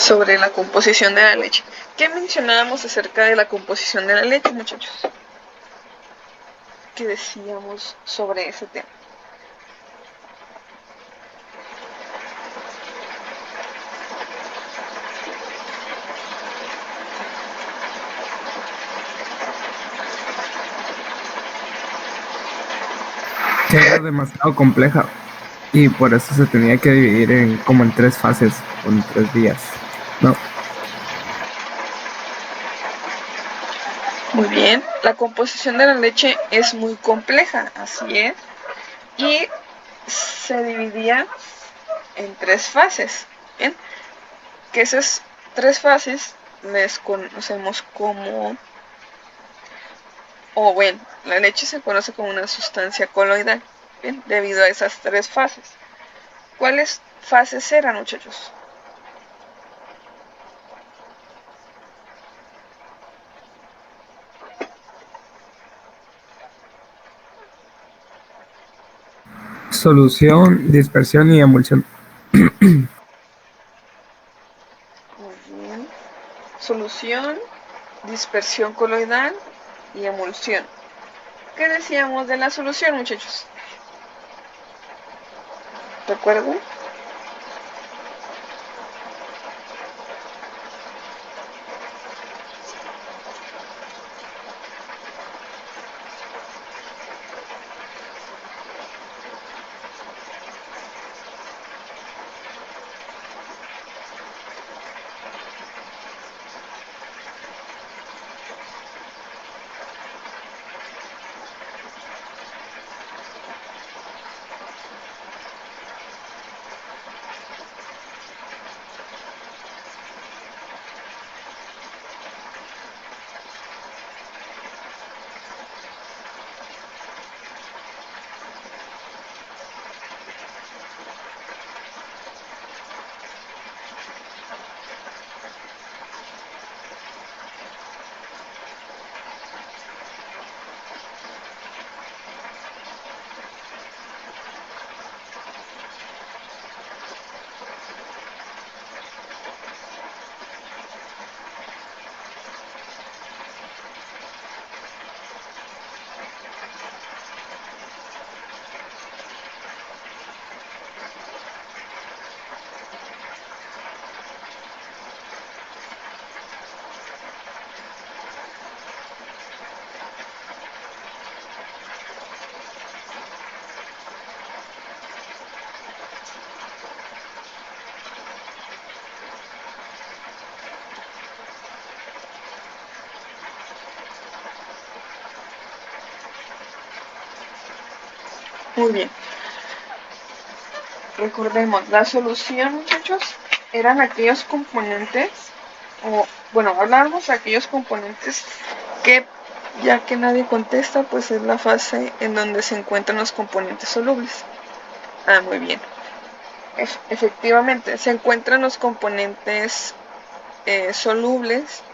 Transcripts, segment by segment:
sobre la composición de la leche. ¿Qué mencionábamos acerca de la composición de la leche, muchachos? ¿Qué decíamos sobre ese tema? Que era demasiado compleja y por eso se tenía que dividir como en tres fases o en 3 días, ¿no? Muy bien, la composición de la leche es muy compleja, así es, y se dividía en 3 fases, ¿bien? Que esas 3 fases les conocemos como, o bueno, la leche se conoce como una sustancia coloidal, ¿bien? Debido a esas 3 fases. ¿Cuáles fases eran, muchachos? Solución, dispersión y emulsión. Muy bien. Solución, dispersión coloidal y emulsión. ¿Qué decíamos de la solución, muchachos? ¿Recuerdan? Muy bien. Recordemos, la solución, muchachos, eran aquellos componentes, o bueno, hablamos de aquellos componentes que, ya que nadie contesta, pues es la fase en donde se encuentran los componentes solubles. Ah, muy bien. Efectivamente, se encuentran los componentes solubles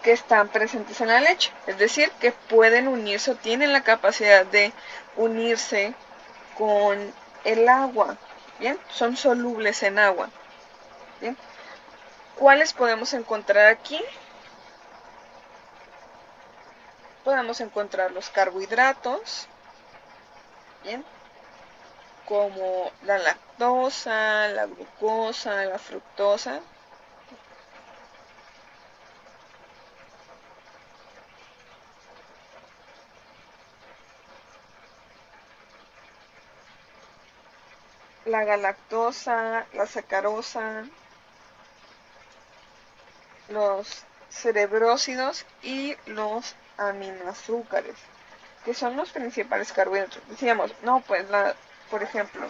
que están presentes en la leche, es decir, que pueden unirse o tienen la capacidad de unirse con el agua, ¿bien? Son solubles en agua, ¿bien? ¿Cuáles podemos encontrar aquí? Podemos encontrar los carbohidratos, ¿bien? Como la lactosa, la glucosa, la fructosa. La galactosa, la sacarosa, los cerebrósidos y los aminoazúcares, que son los principales carbohidratos. Decíamos, no, pues por ejemplo,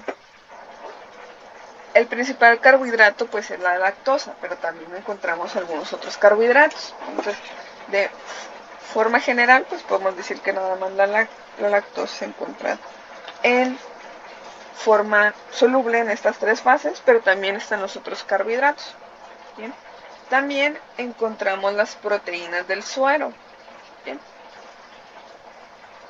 el principal carbohidrato pues es la lactosa, pero también encontramos algunos otros carbohidratos. Entonces, de forma general, pues podemos decir que nada más la lactosa se encuentra en forma soluble en estas 3 fases, pero también están los otros carbohidratos. ¿Bien? También encontramos las proteínas del suero. ¿Bien?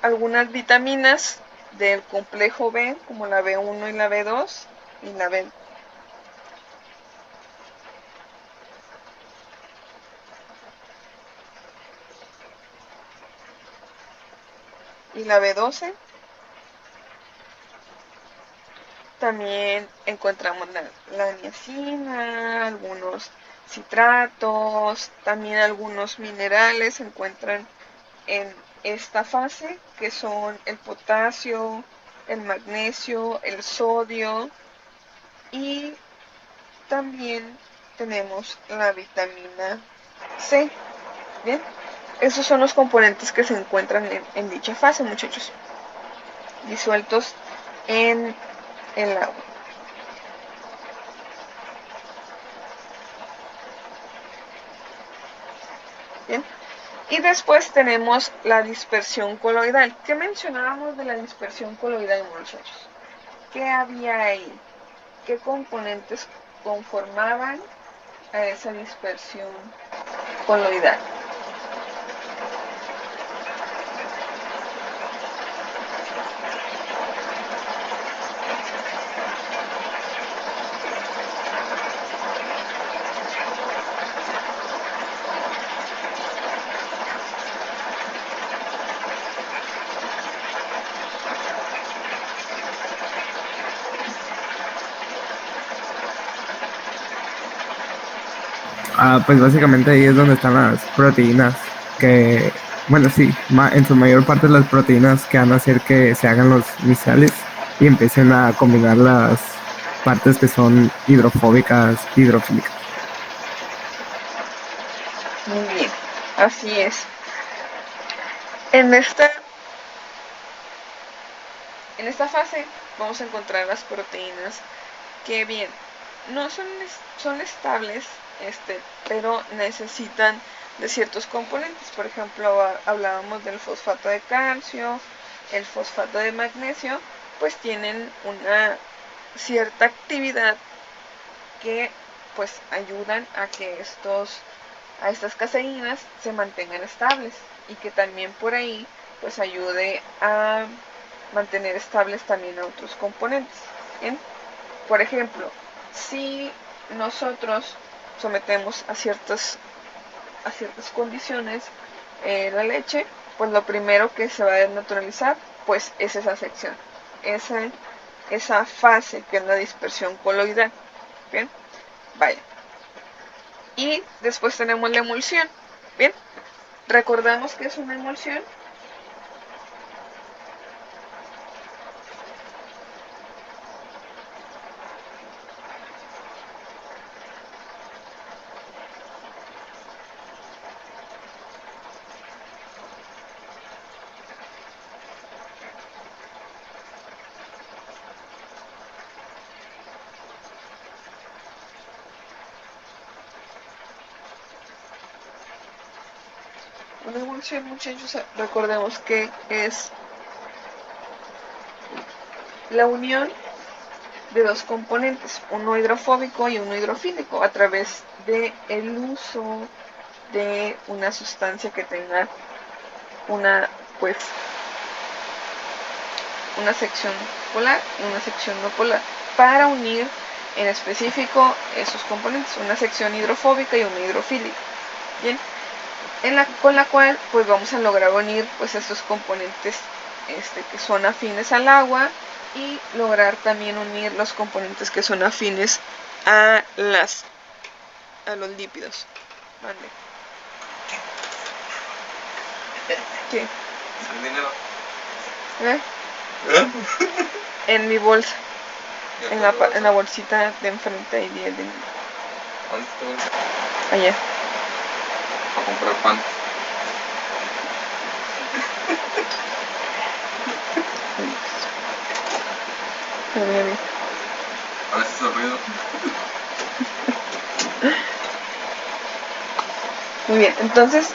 Algunas vitaminas del complejo B, como la B1 y la B2 y la B y la B12. También encontramos la niacina, algunos citratos, también algunos minerales se encuentran en esta fase, que son el potasio, el magnesio, el sodio, y también tenemos la vitamina C. Bien, esos son los componentes que se encuentran en dicha fase, muchachos, disueltos en el agua. Bien, y después tenemos la dispersión coloidal. ¿Qué mencionábamos de la dispersión coloidal, muchachos? ¿Qué había ahí? ¿Qué componentes conformaban a esa dispersión coloidal? Pues básicamente ahí es donde están las proteínas que, bueno, sí, en su mayor parte las proteínas que van a hacer que se hagan los micelles y empiecen a combinar las partes que son hidrofóbicas, hidrofílicas. Muy bien, así es. En esta fase vamos a encontrar las proteínas que, bien, no son estables, pero necesitan de ciertos componentes. Por ejemplo, hablábamos del fosfato de calcio, el fosfato de magnesio, pues tienen una cierta actividad que pues ayudan a que estas caseínas se mantengan estables, y que también por ahí pues ayude a mantener estables también a otros componentes. ¿Bien? Por ejemplo, si nosotros sometemos a ciertas condiciones la leche, pues lo primero que se va a desnaturalizar pues es esa sección, esa fase que es la dispersión coloidal. Bien, vaya. Y después tenemos la emulsión. Bien, recordamos que es una emulsión. Una emulsión, muchachos, recordemos que es la unión de dos componentes, uno hidrofóbico y uno hidrofílico, a través del uso de una sustancia que tenga una sección polar y una sección no polar, para unir en específico esos componentes, una sección hidrofóbica y una hidrofílica. Bien, con la cual pues vamos a lograr unir pues estos componentes que son afines al agua, y lograr también unir los componentes que son afines a los lípidos. Vale. ¿Qué? ¿El dinero? En mi bolsa. En la bolsita de enfrente hay 10 dinero. ¿Dónde está tu bolsa? Allá. A comprar pan. A veces el ruido. Muy bien, entonces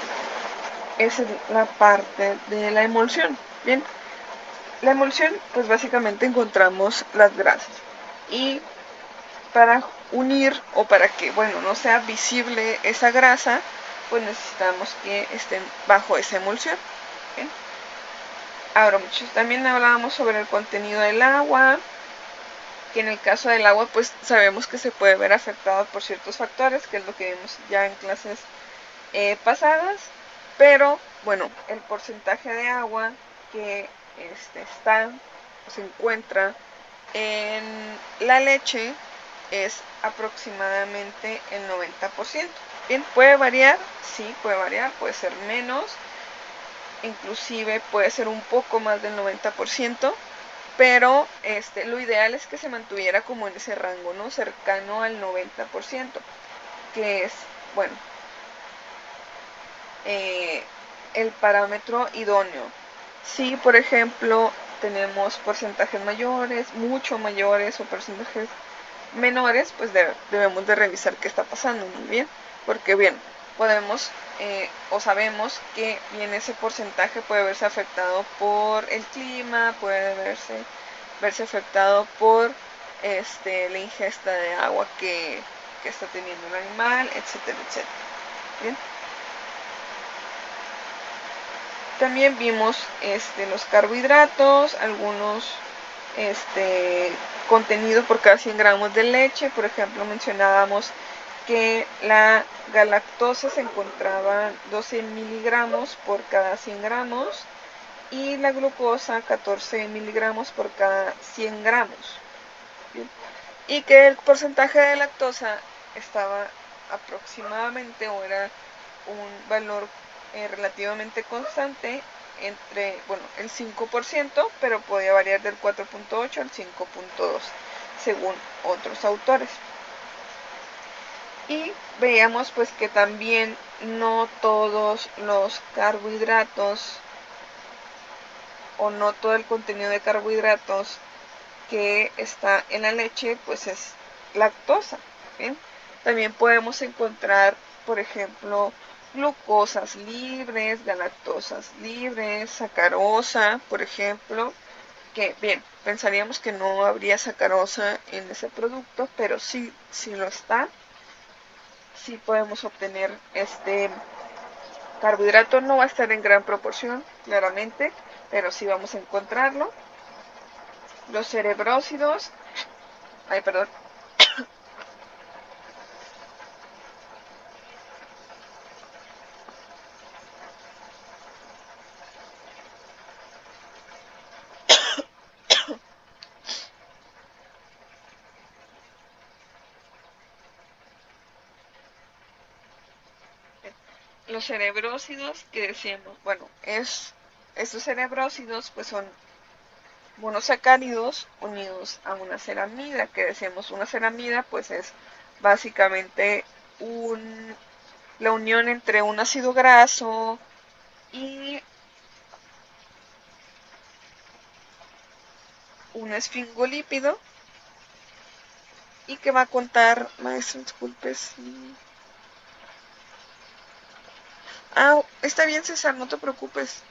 esa es la parte de la emulsión. Bien, la emulsión pues básicamente encontramos las grasas, y para unir, o para que no sea visible esa grasa, pues necesitamos que estén bajo esa emulsión. ¿Bien? Ahora, muchos también hablábamos sobre el contenido del agua, que en el caso del agua pues sabemos que se puede ver afectado por ciertos factores, que es lo que vimos ya en clases pasadas, pero bueno, el porcentaje de agua que se encuentra en la leche es aproximadamente el 90%. Bien, puede variar, sí, puede variar, puede ser menos, inclusive puede ser un poco más del 90%, pero lo ideal es que se mantuviera como en ese rango, ¿no? Cercano al 90%, que es, bueno, el parámetro idóneo. Si, por ejemplo, tenemos porcentajes mayores, mucho mayores o porcentajes menores, pues debemos de revisar qué está pasando, muy bien, porque bien, podemos o sabemos que bien ese porcentaje puede verse afectado por el clima, puede verse afectado por la ingesta de agua que está teniendo el animal, etcétera, etcétera. Bien. También vimos los carbohidratos, algunos contenido por cada 100 gramos de leche. Por ejemplo, mencionábamos que la galactosa se encontraba 12 miligramos por cada 100 gramos y la glucosa 14 miligramos por cada 100 gramos. ¿Bien? Y que el porcentaje de lactosa estaba aproximadamente, o era un valor relativamente constante entre, bueno, el 5%, pero podía variar del 4.8 al 5.2 según otros autores. Y veíamos pues que también no todos los carbohidratos o no todo el contenido de carbohidratos que está en la leche pues es lactosa. ¿Bien? También podemos encontrar, por ejemplo, glucosas libres, galactosas libres, sacarosa, por ejemplo, que bien, pensaríamos que no habría sacarosa en ese producto, pero sí lo está. Sí podemos obtener carbohidrato, no va a estar en gran proporción, claramente, pero sí vamos a encontrarlo. Los cerebrósidos, perdón. Los cerebrósidos que decíamos, bueno, estos cerebrósidos pues son monosacáridos unidos a una ceramida, que decíamos una ceramida pues es básicamente la unión entre un ácido graso y un esfingolípido, y que va a contar, maestro, disculpe. Está bien, César, no te preocupes.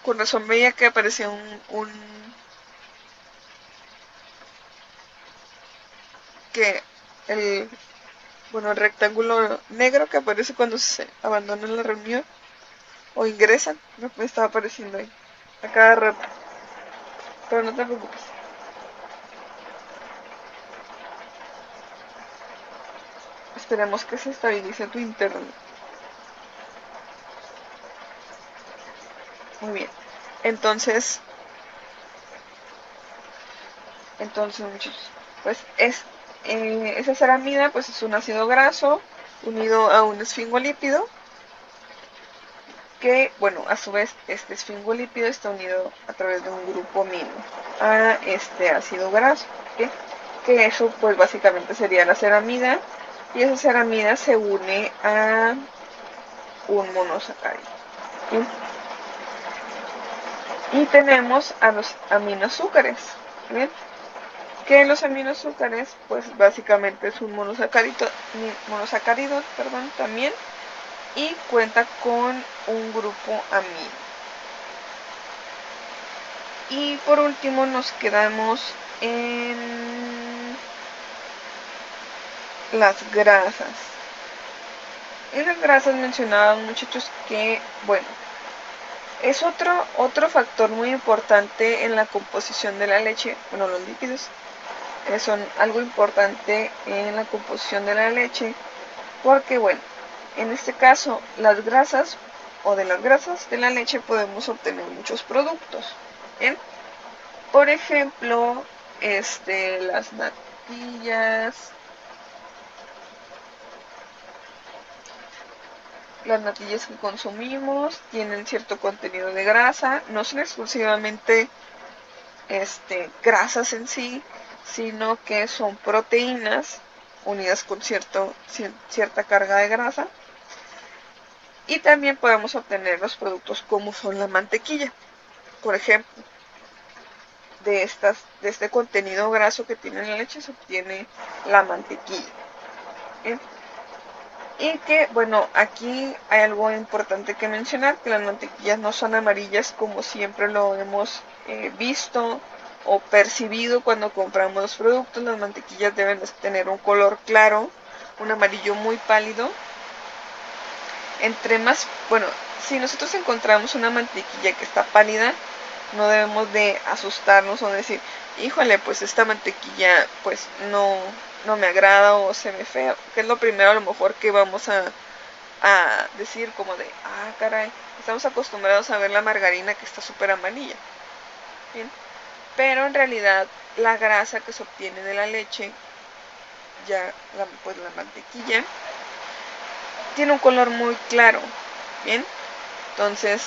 Con razón veía que aparecía que el rectángulo negro que aparece cuando se abandona la reunión o ingresan, me estaba apareciendo ahí a cada rato. Pero no te preocupes. Esperemos que se estabilice tu internet. Muy bien. Entonces muchachos, pues esa ceramida pues es un ácido graso unido a un esfingolípido, que, bueno, a su vez este esfingolípido está unido a través de un grupo amino a este ácido graso, ¿okay? Que eso pues básicamente sería la ceramida, y esa ceramida se une a un monosacárido. ¿Sí? Y tenemos a los aminoazúcares, ¿bien? Que los aminoazúcares pues básicamente es un monosacárido también, y cuenta con un grupo amino. Y por último nos quedamos en las grasas. En las grasas mencionaban, muchachos, que, bueno, es otro factor muy importante en la composición de la leche. Bueno, los lípidos son algo importante en la composición de la leche, porque, bueno, en este caso las grasas o de las grasas de la leche podemos obtener muchos productos. ¿Bien? Por ejemplo, las natillas. Las natillas que consumimos tienen cierto contenido de grasa, no son exclusivamente grasas en sí, sino que son proteínas unidas con cierta carga de grasa. Y también podemos obtener los productos como son la mantequilla, por ejemplo. De este contenido graso que tiene la leche se obtiene la mantequilla. ¿Bien? Y que, bueno, aquí hay algo importante que mencionar, que las mantequillas no son amarillas como siempre lo hemos visto o percibido cuando compramos los productos. Las mantequillas deben tener un color claro, un amarillo muy pálido. Entre más, bueno, si nosotros encontramos una mantequilla que está pálida, no debemos de asustarnos o decir, híjole, pues esta mantequilla pues no me agrada o se me fea, que es lo primero a lo mejor que vamos a decir como de, caray, estamos acostumbrados a ver la margarina que está súper amarilla. Bien, pero en realidad la grasa que se obtiene de la leche, pues la mantequilla, tiene un color muy claro. Bien, entonces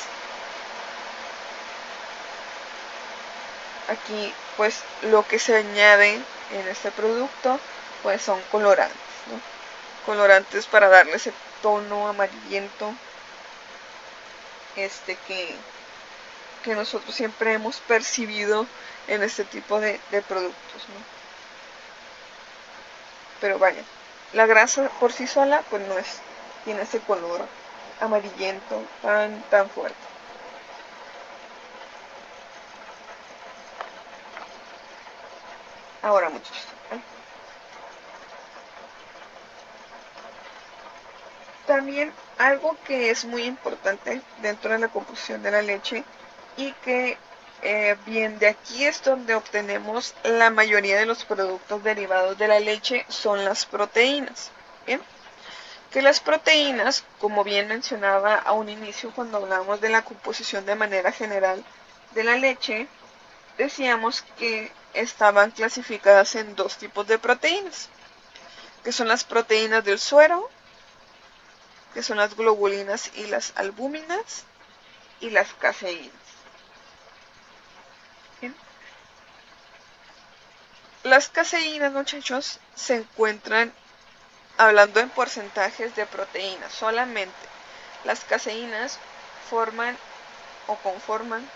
aquí pues lo que se añade en este producto pues son colorantes, ¿no? Colorantes para darle ese tono amarillento que nosotros siempre hemos percibido en este tipo de productos, ¿no? Pero vaya, la grasa por sí sola pues no tiene ese color amarillento tan fuerte. Ahora muchachos, también algo que es muy importante dentro de la composición de la leche y que bien de aquí es donde obtenemos la mayoría de los productos derivados de la leche, son las proteínas. Bien, que las proteínas, como bien mencionaba a un inicio cuando hablamos de la composición de manera general de la leche, decíamos que estaban clasificadas en dos tipos de proteínas, que son las proteínas del suero, que son las globulinas y las albúminas, y las caseínas. ¿Bien? Las caseínas, muchachos, se encuentran, hablando en porcentajes de proteínas, solamente las caseínas forman o conforman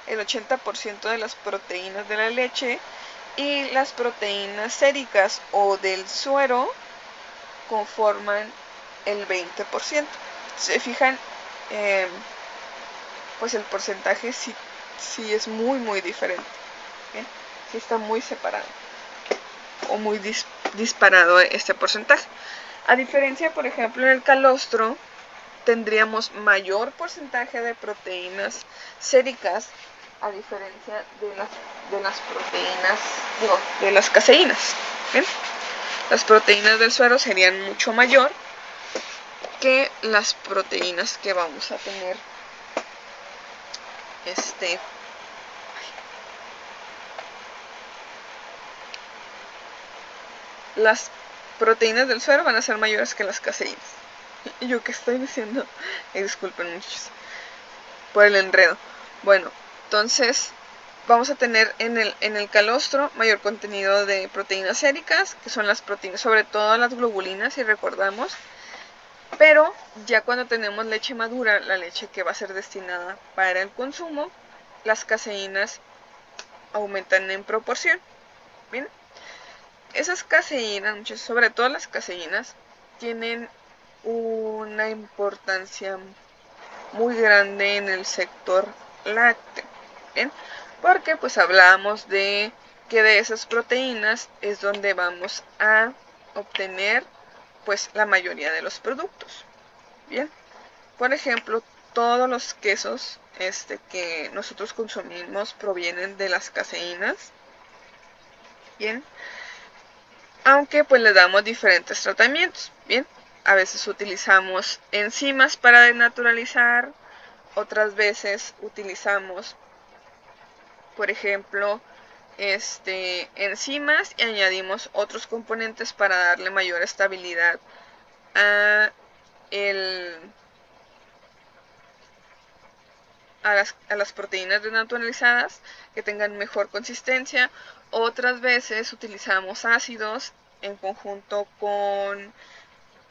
el 80% de las proteínas de la leche, y las proteínas séricas o del suero conforman el 20%. Se fijan, pues el porcentaje sí es muy diferente. ¿Bien? Sí está muy separado o muy disparado este porcentaje. A diferencia, por ejemplo, en el calostro tendríamos mayor porcentaje de proteínas séricas, a diferencia de las proteínas, de las caseínas. ¿Bien? Las proteínas del suero serían mucho mayor que las proteínas que vamos a tener las proteínas del suero van a ser mayores que las caseínas. ¿Y yo qué estoy diciendo? Disculpen muchos por el enredo. Bueno, entonces vamos a tener en el calostro mayor contenido de proteínas séricas, que son las proteínas, sobre todo las globulinas, si recordamos. Pero ya cuando tenemos leche madura, la leche que va a ser destinada para el consumo, las caseínas aumentan en proporción. Bien, esas caseínas, sobre todo las caseínas, tienen una importancia muy grande en el sector lácteo. Bien, porque pues hablamos de que de esas proteínas es donde vamos a obtener pues la mayoría de los productos. Bien, por ejemplo, todos los quesos que nosotros consumimos provienen de las caseínas. Bien, aunque pues le damos diferentes tratamientos. Bien, a veces utilizamos enzimas para denaturalizar Otras veces utilizamos, por ejemplo, enzimas y añadimos otros componentes para darle mayor estabilidad a, a las proteínas desnaturalizadas, que tengan mejor consistencia. Otras veces utilizamos ácidos en conjunto con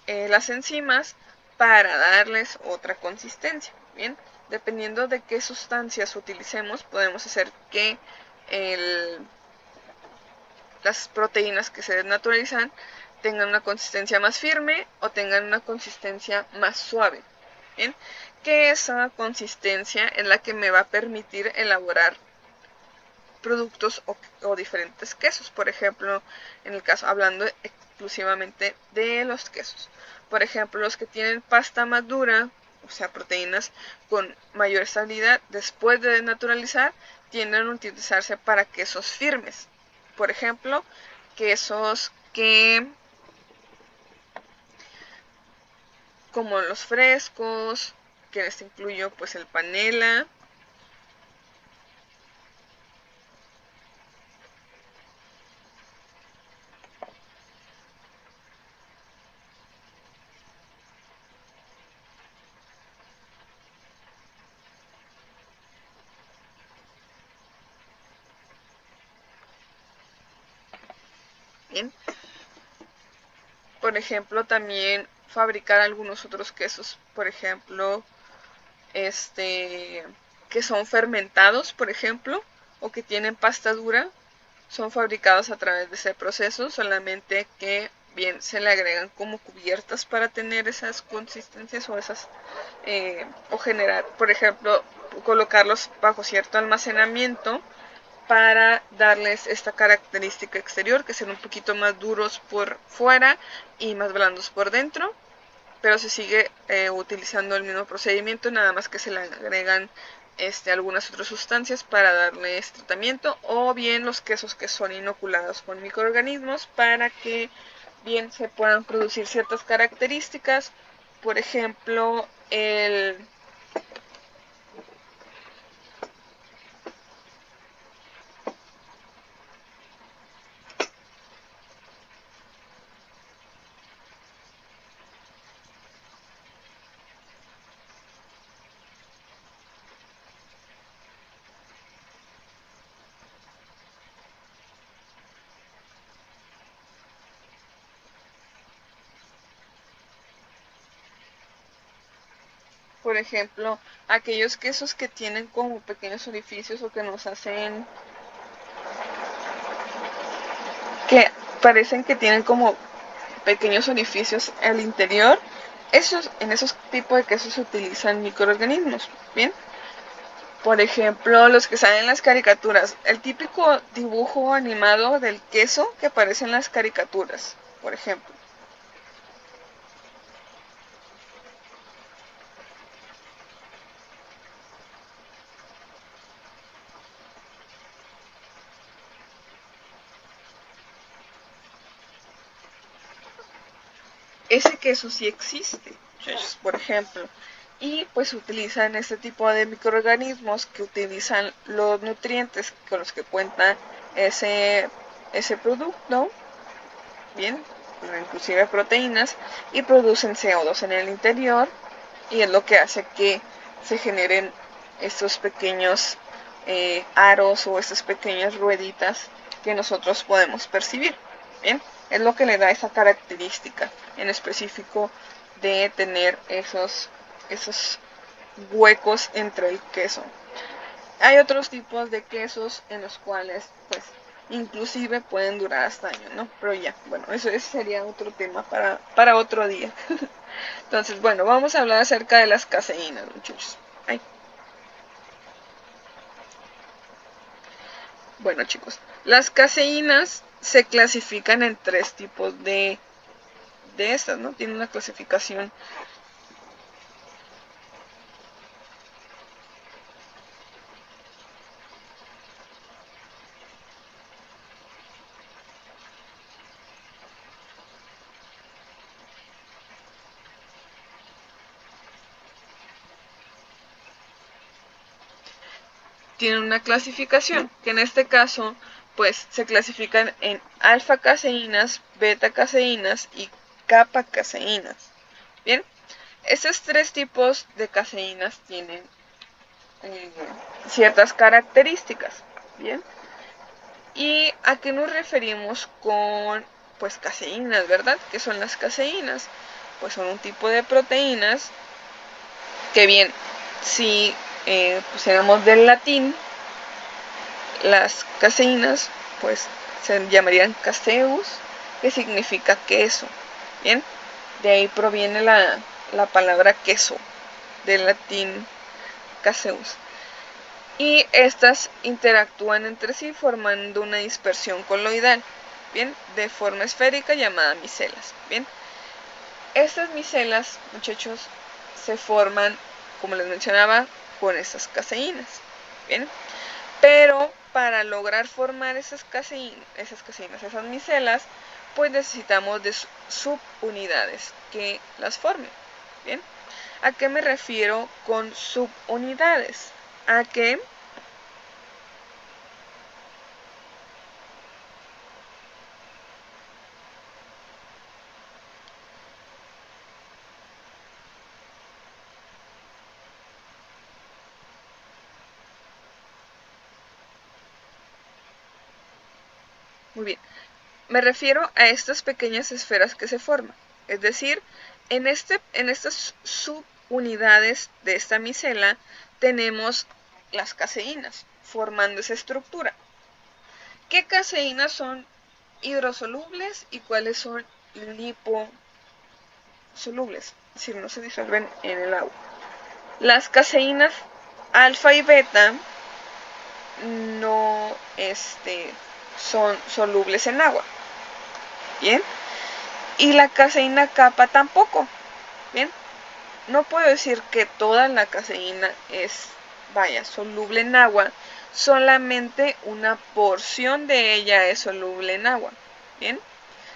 las enzimas para darles otra consistencia. Bien, dependiendo de qué sustancias utilicemos, podemos hacer que las proteínas que se desnaturalizan tengan una consistencia más firme o tengan una consistencia más suave. Bien, que esa consistencia es la que me va a permitir elaborar productos o diferentes quesos. Por ejemplo, en el caso, hablando exclusivamente de los quesos, por ejemplo, los que tienen pasta más dura, o sea, proteínas con mayor estabilidad, después de desnaturalizar, tienden a utilizarse para quesos firmes. Por ejemplo, quesos que, como los frescos, que les incluyo pues el panela, bien. Por ejemplo, también fabricar algunos otros quesos, por ejemplo, que son fermentados, por ejemplo, o que tienen pasta dura, son fabricados a través de ese proceso, solamente que bien se le agregan como cubiertas para tener esas consistencias o esas o generar, por ejemplo, colocarlos bajo cierto almacenamiento para darles esta característica exterior, que sean un poquito más duros por fuera y más blandos por dentro, pero se sigue utilizando el mismo procedimiento, nada más que se le agregan algunas otras sustancias para darles tratamiento, o bien los quesos que son inoculados con microorganismos para que bien se puedan producir ciertas características. Por ejemplo, por ejemplo, aquellos quesos que tienen como pequeños orificios o que nos hacen, que parecen que tienen como pequeños orificios al interior, en esos tipos de quesos se utilizan microorganismos. Bien, por ejemplo, los que salen en las caricaturas, el típico dibujo animado del queso que aparece en las caricaturas, por ejemplo. Ese queso sí existe, por ejemplo, y pues utilizan este tipo de microorganismos que utilizan los nutrientes con los que cuenta ese producto, bien, inclusive proteínas, y producen CO2 en el interior, y es lo que hace que se generen estos pequeños aros o estas pequeñas rueditas que nosotros podemos percibir. Bien, es lo que le da esa característica en específico de tener esos huecos entre el queso. Hay otros tipos de quesos en los cuales pues inclusive pueden durar hasta años, ¿no? Pero ya, bueno, ese sería otro tema para otro día. Entonces, bueno, vamos a hablar acerca de las caseínas, muchachos. Ay. Bueno, chicos, las caseínas se clasifican en tres tipos de estas, ¿no? Tienen una clasificación. tienen una clasificación, que en este caso pues se clasifican en alfa caseínas, beta caseínas y kappa caseínas. Bien, estos tres tipos de caseínas tienen ciertas características. Bien, ¿y a qué nos referimos con pues caseínas, verdad? ¿Qué son las caseínas? Pues son un tipo de proteínas que bien, si pusiéramos del latín, las caseínas pues se llamarían caseus, que significa queso. Bien, de ahí proviene la palabra queso, del latín caseus. Y estas interactúan entre sí formando una dispersión coloidal, bien, de forma esférica llamada micelas. Bien, estas micelas, muchachos, se forman, como les mencionaba, con estas caseínas. Bien, pero para lograr formar esas micelas, pues necesitamos de subunidades que las formen. Bien, ¿a qué me refiero con subunidades? A que muy bien, me refiero a estas pequeñas esferas que se forman, es decir, en estas subunidades de esta micela tenemos las caseínas formando esa estructura. ¿Qué caseínas son hidrosolubles y cuáles son liposolubles? Es decir, no se disuelven en el agua. Las caseínas alfa y beta no son solubles en agua. Bien, y la caseína kappa tampoco. Bien, no puedo decir que toda la caseína es, soluble en agua, solamente una porción de ella es soluble en agua. Bien,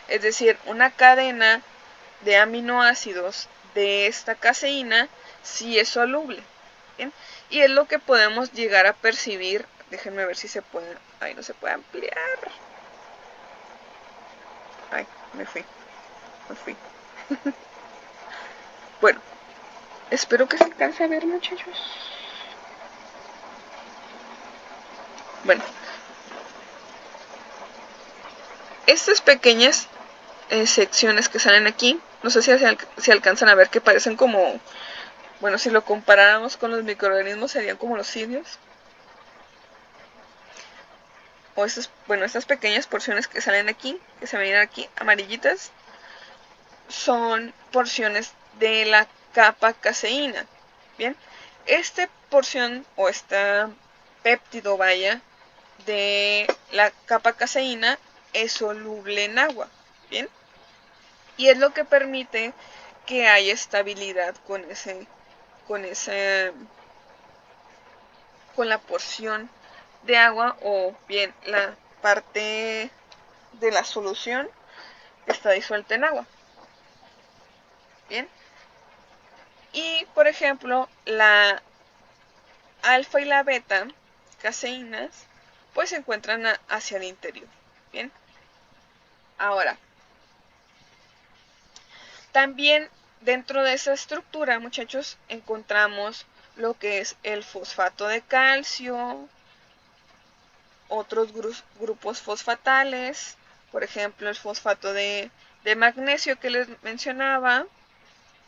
es decir, una cadena de aminoácidos de esta caseína sí es soluble. Bien, y es lo que podemos llegar a percibir. Déjenme ver si se puede. Ay, no se puede ampliar. Ay, me fui. Bueno, espero que se alcance a ver, muchachos. Bueno, estas pequeñas secciones que salen aquí, no sé si alcanzan a ver que parecen como, bueno, si lo comparáramos con los microorganismos serían como los simios. O estas pequeñas porciones que salen aquí, que se ven aquí amarillitas, son porciones de la kappa caseína. Bien, esta porción o esta péptido, de la kappa caseína es soluble en agua. Bien, y es lo que permite que haya estabilidad con la porción de agua, o bien la parte de la solución está disuelta en agua. Bien, y por ejemplo la alfa y la beta caseínas pues se encuentran hacia el interior. Bien, ahora también dentro de esa estructura, muchachos, encontramos lo que es el fosfato de calcio, otros grupos fosfatales, por ejemplo el fosfato de magnesio que les mencionaba,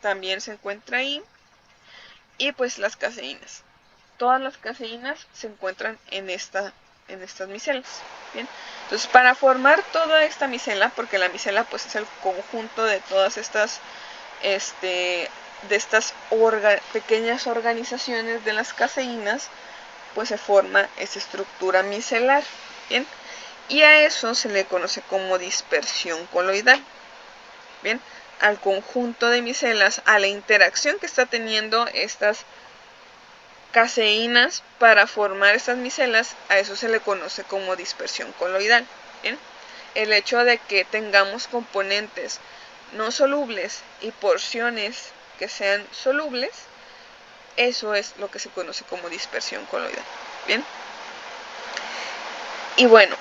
también se encuentra ahí, y pues las caseínas. Todas las caseínas se encuentran en estas micelas. Bien, entonces para formar toda esta micela, porque la micela pues es el conjunto de todas estas pequeñas organizaciones de las caseínas, pues se forma esa estructura micelar. Bien, y a eso se le conoce como dispersión coloidal. Bien, al conjunto de micelas, a la interacción que está teniendo estas caseínas para formar estas micelas, a eso se le conoce como dispersión coloidal. Bien, el hecho de que tengamos componentes no solubles y porciones que sean solubles, eso es lo que se conoce como dispersión coloidal. Bien, Y bueno,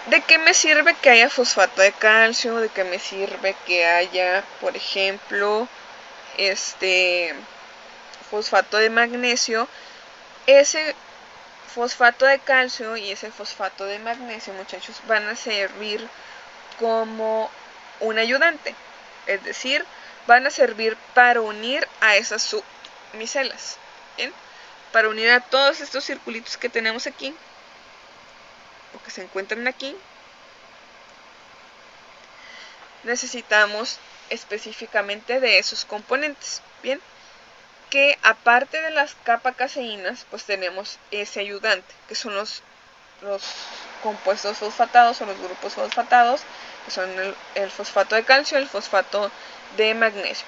¿de qué me sirve que haya fosfato de calcio? ¿De qué me sirve que haya, por ejemplo, fosfato de magnesio? Ese fosfato de calcio y ese fosfato de magnesio, muchachos, van a servir como un ayudante, es decir, van a servir para unir a esas submicelas, ¿bien? Para unir a todos estos circulitos que tenemos aquí, o que se encuentran aquí, necesitamos específicamente de esos componentes, ¿bien? Que aparte de las capacaseínas, pues tenemos ese ayudante, que son los compuestos fosfatados o los grupos fosfatados, que son el fosfato de calcio y el fosfato de magnesio.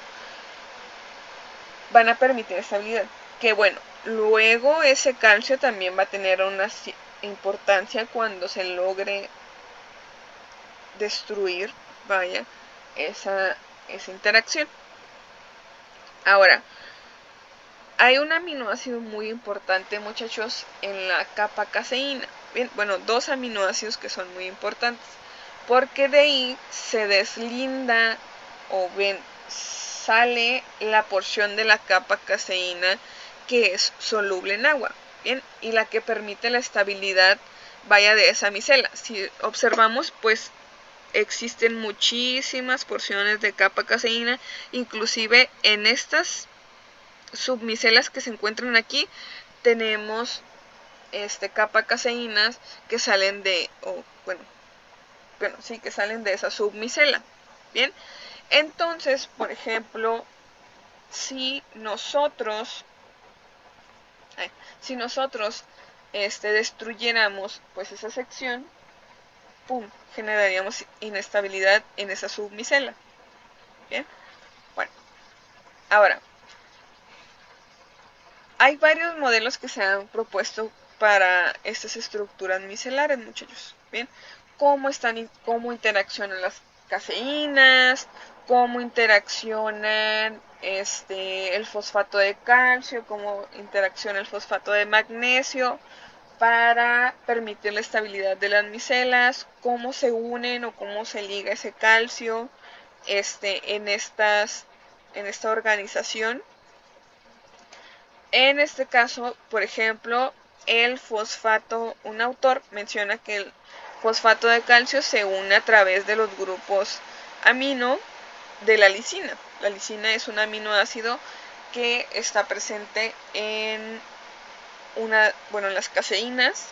Van a permitir estabilidad. Que bueno, luego ese calcio también va a tener una importancia cuando se logre destruir, vaya, esa interacción. Ahora, hay un aminoácido muy importante, muchachos, en la capacaseína. Bien, bueno, dos aminoácidos que son muy importantes, porque de ahí se deslinda o bien sale la porción de la capacaseína que es soluble en agua, bien, y la que permite la estabilidad, vaya, de esa micela. Si observamos, pues existen muchísimas porciones de capacaseína, inclusive en estas submicelas que se encuentran aquí tenemos capacaseínas que salen de, que salen de esa submicela. Bien, entonces, por ejemplo, si nosotros destruyéramos pues esa sección, pum, generaríamos inestabilidad en esa submicela. Bien, bueno, ahora hay varios modelos que se han propuesto para estas estructuras micelares, muchachos. Bien, cómo interaccionan las caseínas, cómo interaccionan el fosfato de calcio, cómo interacciona el fosfato de magnesio para permitir la estabilidad de las micelas, cómo se unen o cómo se liga ese calcio en esta organización. En este caso, por ejemplo, el fosfato, un autor menciona que el fosfato de calcio se une a través de los grupos amino de la lisina. La lisina es un aminoácido que está presente en las caseínas,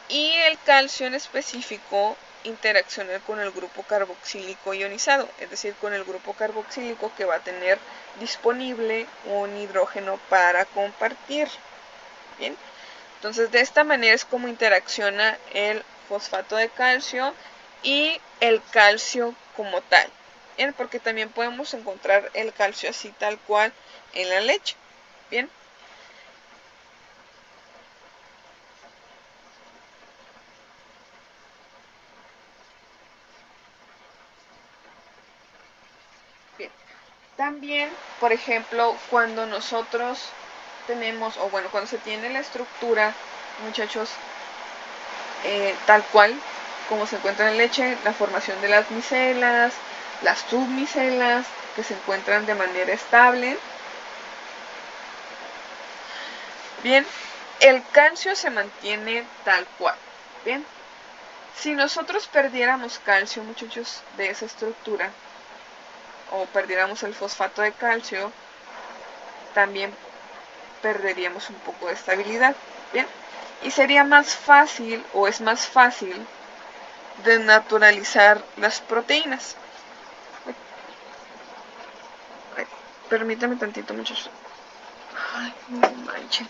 y el calcio en específico interacciona con el grupo carboxílico ionizado, es decir, con el grupo carboxílico que va a tener disponible un hidrógeno para compartir. Bien, entonces de esta manera es como interacciona el fosfato de calcio y el calcio como tal. Bien, porque también podemos encontrar el calcio así tal cual en la leche. Bien. También, por ejemplo, cuando nosotros tenemos, cuando se tiene la estructura, muchachos, tal cual como se encuentra en leche, la formación de las micelas, las submicelas que se encuentran de manera estable. Bien, el calcio se mantiene tal cual. Bien, si nosotros perdiéramos calcio, muchachos, de esa estructura, o perdiéramos el fosfato de calcio, también perderíamos un poco de estabilidad. Bien, y sería más fácil, o es más fácil, desnaturalizar las proteínas. Ay, permítame tantito, muchachos. Ay, no manches.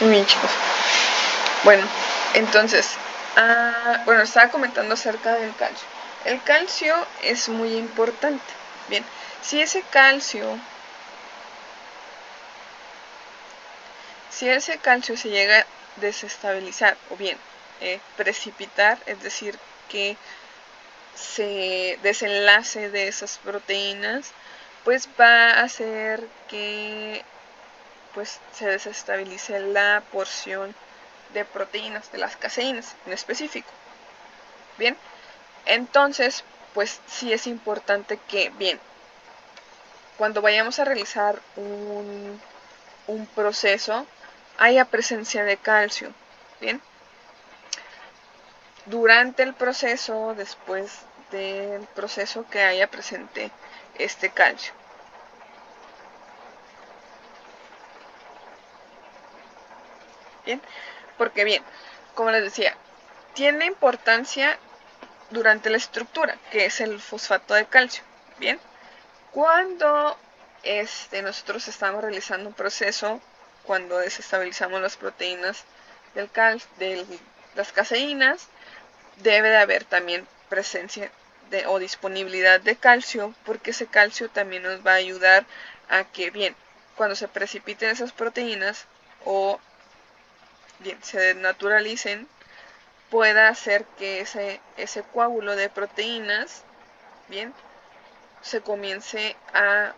Muy bien, chicos. Bueno, entonces, estaba comentando acerca del calcio. El calcio es muy importante. Bien, si ese calcio se llega a desestabilizar o bien precipitar, es decir, que se desenlace de esas proteínas, pues va a hacer que pues se desestabilice la porción de proteínas, de las caseínas en específico. Bien, entonces pues sí es importante que, bien, cuando vayamos a realizar un proceso, haya presencia de calcio. Bien, durante el proceso, después del proceso, que haya presente este calcio. Bien, porque bien, como les decía, tiene importancia durante la estructura, que es el fosfato de calcio. Bien, cuando nosotros estamos realizando un proceso, cuando desestabilizamos las proteínas de las caseínas, debe de haber también presencia o disponibilidad de calcio, porque ese calcio también nos va a ayudar a que, bien, cuando se precipiten esas proteínas o bien se desnaturalicen, pueda hacer que ese coágulo de proteínas, bien, se comience a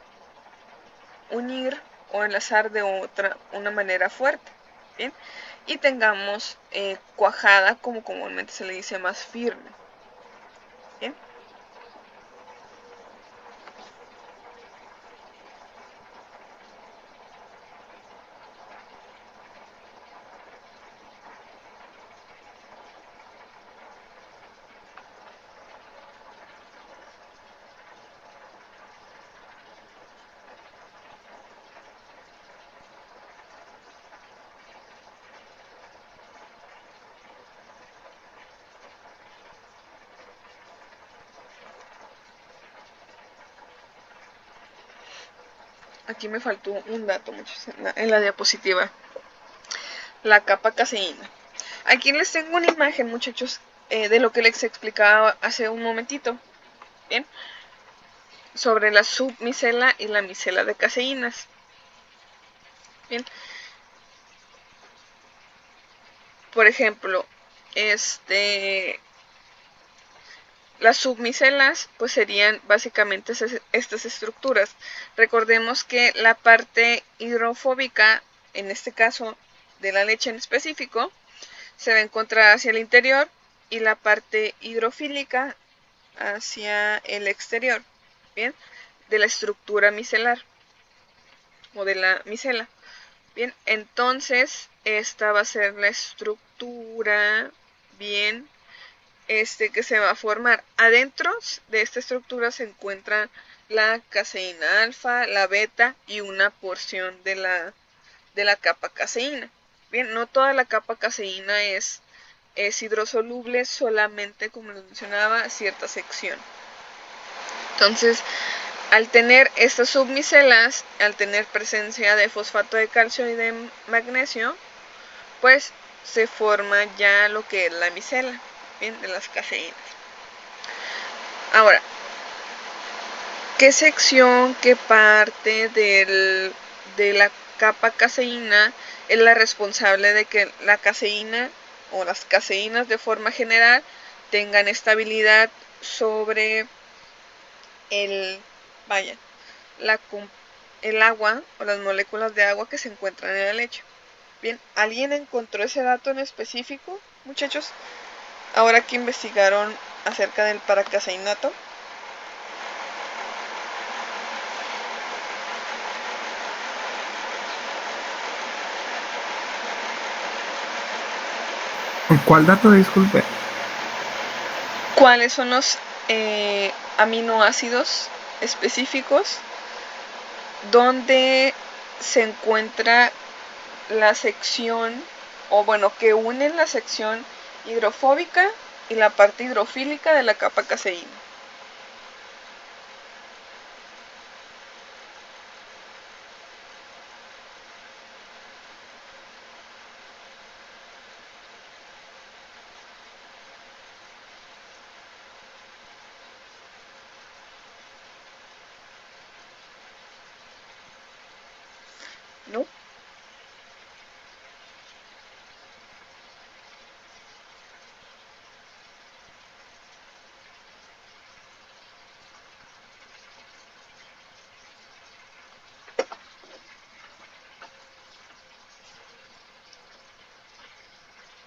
unir o enlazar de una manera fuerte, bien, y tengamos cuajada, como comúnmente se le dice, más firme. Bien. Aquí me faltó un dato, muchachos, en la diapositiva. La capa caseína. Aquí les tengo una imagen, muchachos, de lo que les explicaba hace un momentito. Bien, sobre la submicela y la micela de caseínas. Bien, por ejemplo, las submicelas pues serían básicamente estas estructuras. Recordemos que la parte hidrofóbica, en este caso de la leche en específico, se va a encontrar hacia el interior y la parte hidrofílica hacia el exterior, bien, de la estructura micelar o de la micela. Bien, entonces esta va a ser la estructura, bien, que se va a formar. Adentro de esta estructura se encuentra la caseína alfa, la beta y una porción de la capa caseína. Bien, no toda la capa caseína es hidrosoluble, solamente, como les mencionaba, cierta sección. Entonces, al tener estas submicelas, al tener presencia de fosfato de calcio y de magnesio, pues se forma ya lo que es la micela, bien, de las caseínas. Ahora, ¿qué sección, qué parte de la capa caseína es la responsable de que la caseína o las caseínas de forma general tengan estabilidad sobre el agua o las moléculas de agua que se encuentran en la leche? Bien, ¿alguien encontró ese dato en específico, muchachos? Ahora que investigaron acerca del paracaseinato. ¿Cuál dato, disculpe? ¿Cuáles son los aminoácidos específicos donde se encuentra la sección, o bueno, que unen la sección hidrofóbica y la parte hidrofílica de la capa caseína?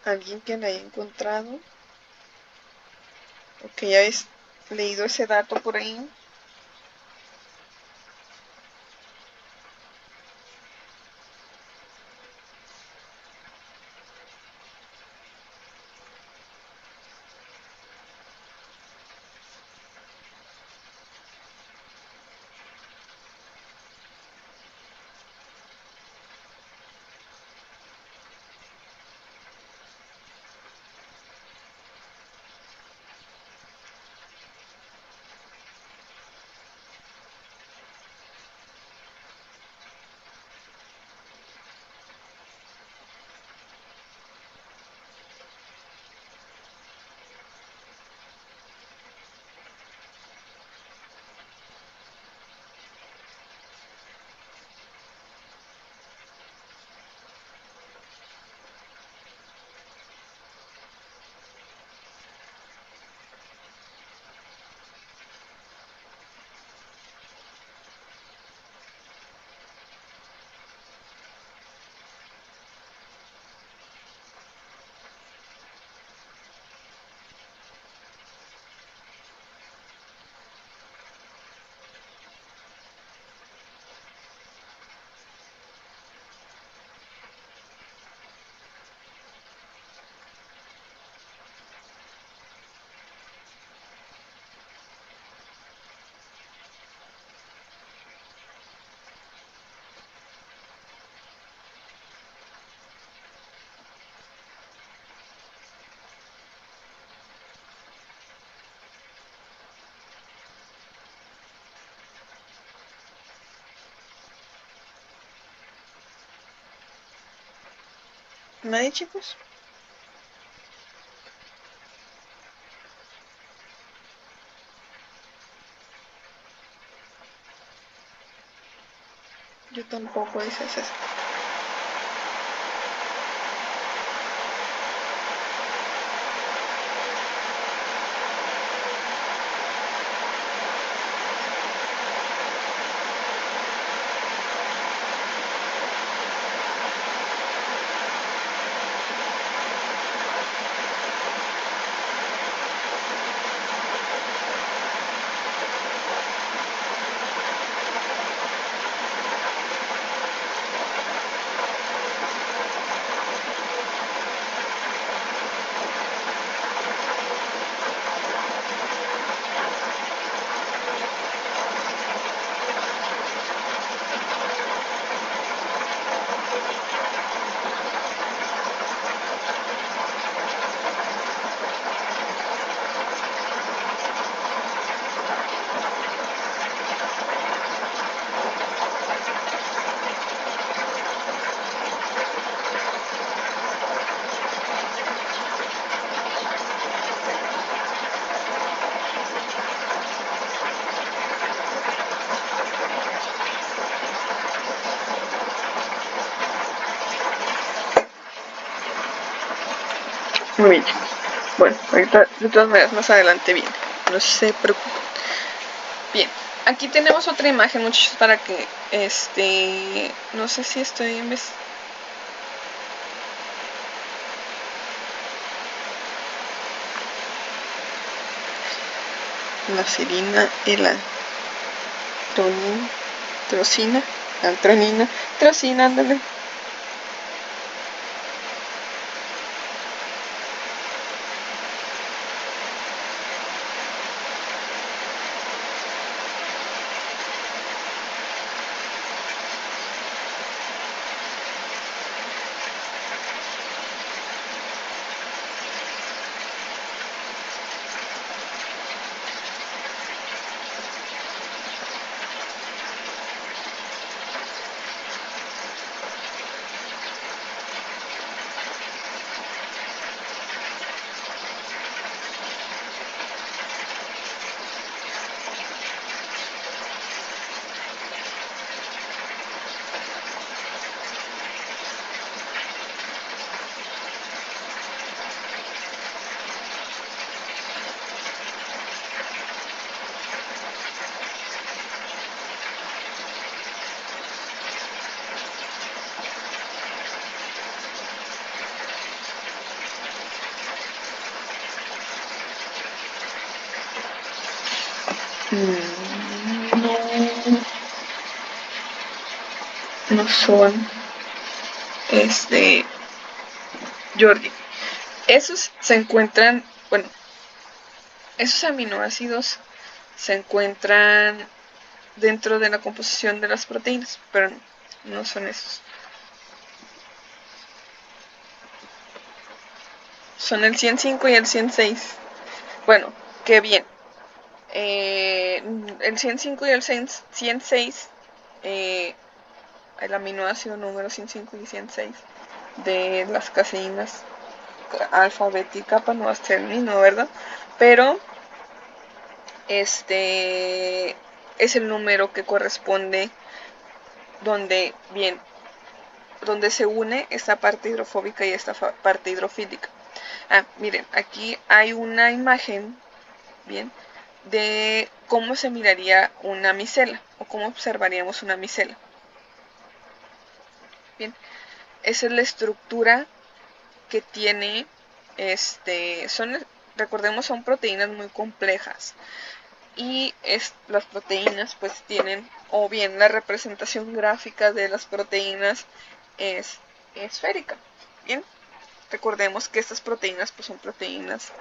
alguien que la haya encontrado o que ya hayas leído ese dato por ahí. ¿Nadie, chicos? Yo tampoco, dice César. Muy bien, chicos. Bueno, ahorita de todas maneras más adelante viene. No se preocupen. Bien, aquí tenemos otra imagen, muchachos, para que no sé si estoy la serina y la trocina, ándale. No, no son, Jordi. Esos se encuentran, bueno, esos aminoácidos se encuentran dentro de la composición de las proteínas, pero no son esos. Son el 105 y el 106. Bueno, qué bien. El 105 y el 106, el aminoácido número 105 y 106 de las caseínas alfa, beta y kappa, no va a ser el mismo, ¿verdad? Pero este es el número que corresponde donde, bien, donde se une esta parte hidrofóbica y esta parte hidrofílica. Miren, aquí hay una imagen, bien, de cómo se miraría una micela o cómo observaríamos una micela. Bien, esa es la estructura que tiene, recordemos, son proteínas muy complejas y las proteínas pues tienen, o bien la representación gráfica de las proteínas es esférica. Bien, recordemos que estas proteínas pues son proteínas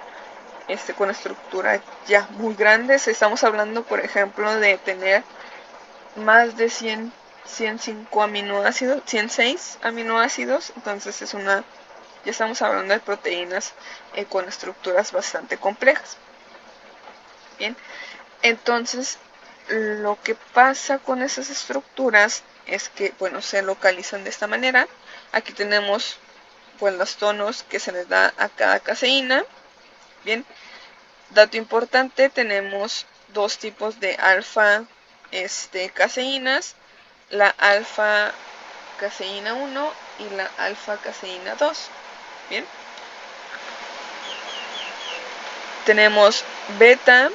con estructura ya muy grandes. Estamos hablando, por ejemplo, de tener más de 105 aminoácidos, 106 aminoácidos. Entonces ya estamos hablando de proteínas con estructuras bastante complejas. Bien, entonces lo que pasa con esas estructuras es que, bueno, se localizan de esta manera. Aquí tenemos pues los tonos que se les da a cada caseína. Bien, dato importante, tenemos dos tipos de alfa caseínas, la alfa caseína 1 y la alfa caseína 2. Bien, tenemos beta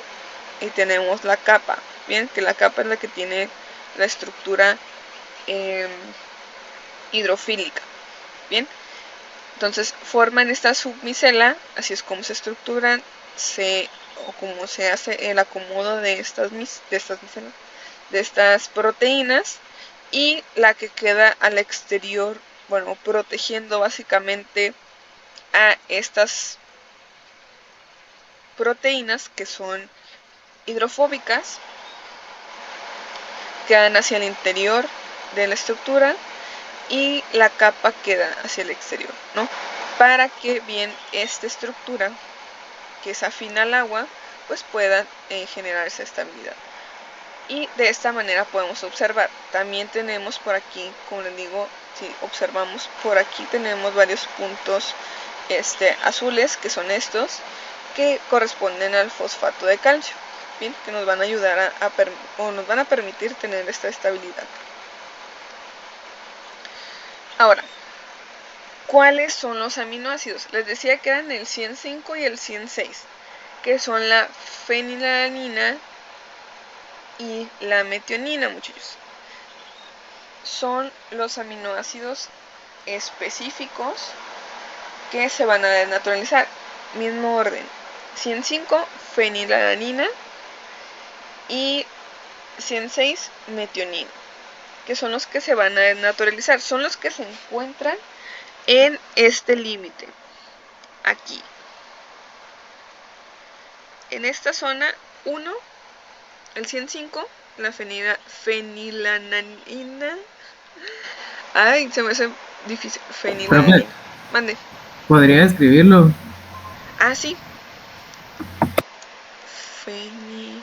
y tenemos la capa. Bien, que la capa es la que tiene la estructura hidrofílica. Bien, entonces forman esta submicela, así es como se estructuran, o como se hace el acomodo de estas proteínas, y la que queda al exterior, bueno, protegiendo básicamente a estas proteínas que son hidrofóbicas, quedan hacia el interior de la estructura y la capa queda hacia el exterior, ¿no? Para que bien esta estructura, que es afín al agua, pues pueda generar esa estabilidad. Y de esta manera podemos observar. También tenemos por aquí, como les digo, si observamos por aquí tenemos varios puntos azules, que son estos, que corresponden al fosfato de calcio, bien, que nos van a ayudar o nos van a permitir tener esta estabilidad. Ahora, ¿cuáles son los aminoácidos? Les decía que eran el 105 y el 106, que son la fenilalanina y la metionina, muchachos. Son los aminoácidos específicos que se van a desnaturalizar. Mismo orden. 105, fenilalanina, y 106, metionina, que son los que se van a desnaturalizar. Son los que se encuentran en este límite. Aquí. En esta zona 1, el 105, la fenilalanina. Ay, se me hace difícil. Profe, Fenilalanina. Mande. ¿podría escribirlo? Sí. Feni.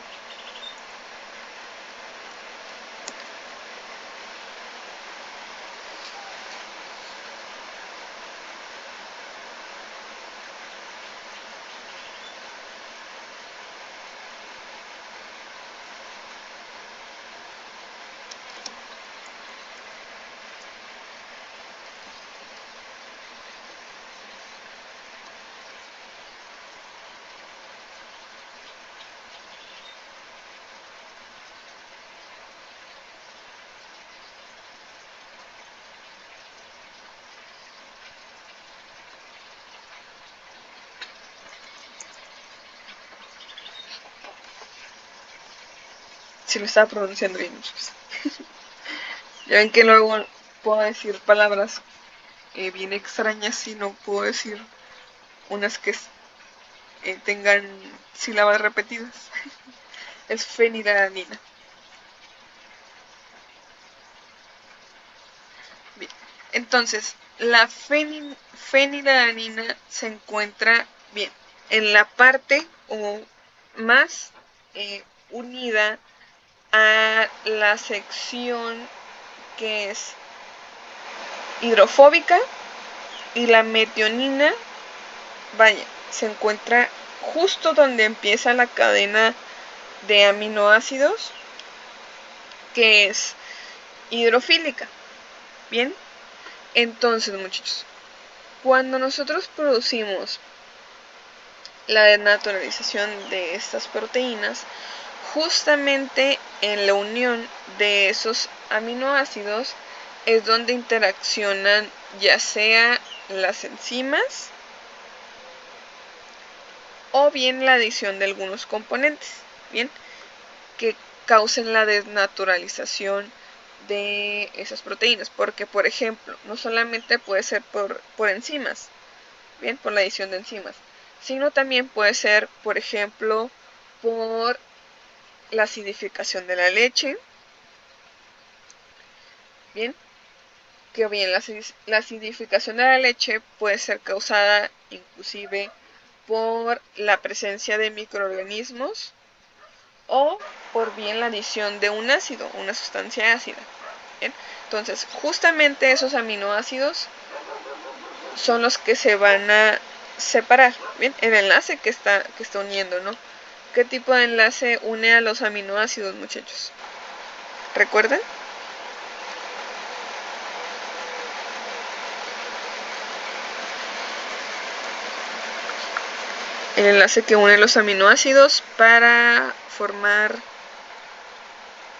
Si lo estaba pronunciando bien, muchachos. Ya ven que luego puedo decir palabras bien extrañas y no puedo decir unas que tengan sílabas repetidas. Es fenilalanina. Bien. Entonces, la fenilalanina se encuentra bien en la parte o más unida a la sección que es hidrofóbica, y la metionina, vaya, se encuentra justo donde empieza la cadena de aminoácidos, que es hidrofílica. Bien, entonces, muchachos, cuando nosotros producimos la desnaturalización de estas proteínas, justamente en la unión de esos aminoácidos es donde interaccionan ya sea las enzimas o bien la adición de algunos componentes, bien, que causen la desnaturalización de esas proteínas, porque por ejemplo, no solamente puede ser por enzimas, bien, por la adición de enzimas, sino también puede ser, por ejemplo, por la acidificación de la leche, bien, que bien la acidificación de la leche puede ser causada inclusive por la presencia de microorganismos o por bien la adición de un ácido, una sustancia ácida. ¿Bien? Entonces, justamente esos aminoácidos son los que se van a separar, ¿bien? El enlace que está uniendo, ¿no? ¿Qué tipo de enlace une a los aminoácidos, muchachos? ¿Recuerdan? El enlace que une los aminoácidos para formar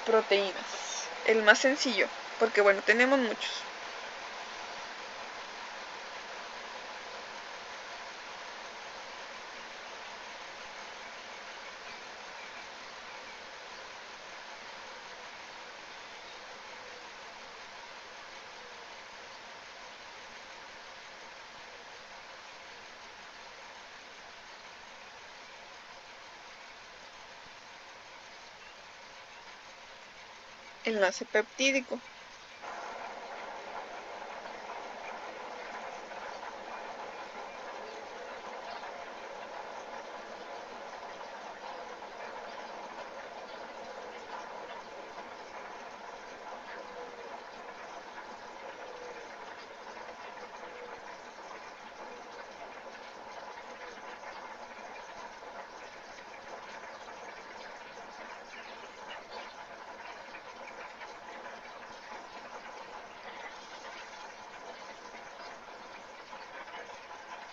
proteínas. El más sencillo, porque bueno, tenemos muchos. Enlace peptídico.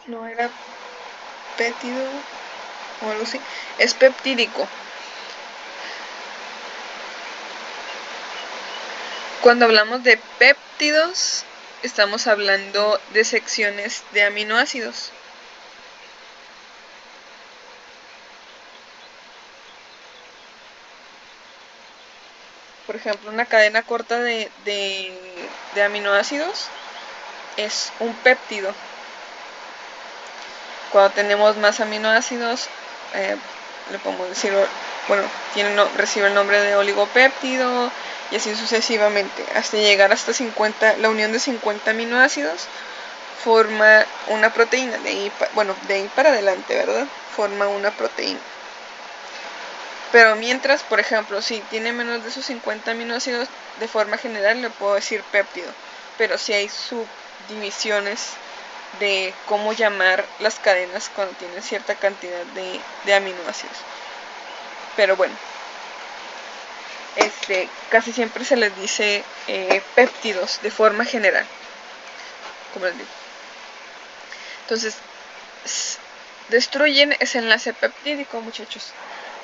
No era péptido o algo así. Es peptídico. Cuando hablamos de péptidos, estamos hablando de secciones de aminoácidos. Por ejemplo, una cadena corta de aminoácidos es un péptido. Cuando tenemos más aminoácidos, le podemos decir, bueno, recibe el nombre de oligopéptido y así sucesivamente, hasta llegar hasta 50, la unión de 50 aminoácidos forma una proteína, de ahí para adelante, ¿verdad? Forma una proteína. Pero mientras, por ejemplo, si tiene menos de esos 50 aminoácidos, de forma general le puedo decir péptido, pero si hay subdivisiones de cómo llamar las cadenas cuando tienen cierta cantidad de aminoácidos. Pero bueno, casi siempre se les dice péptidos de forma general, como les digo. Entonces, destruyen ese enlace peptídico, muchachos,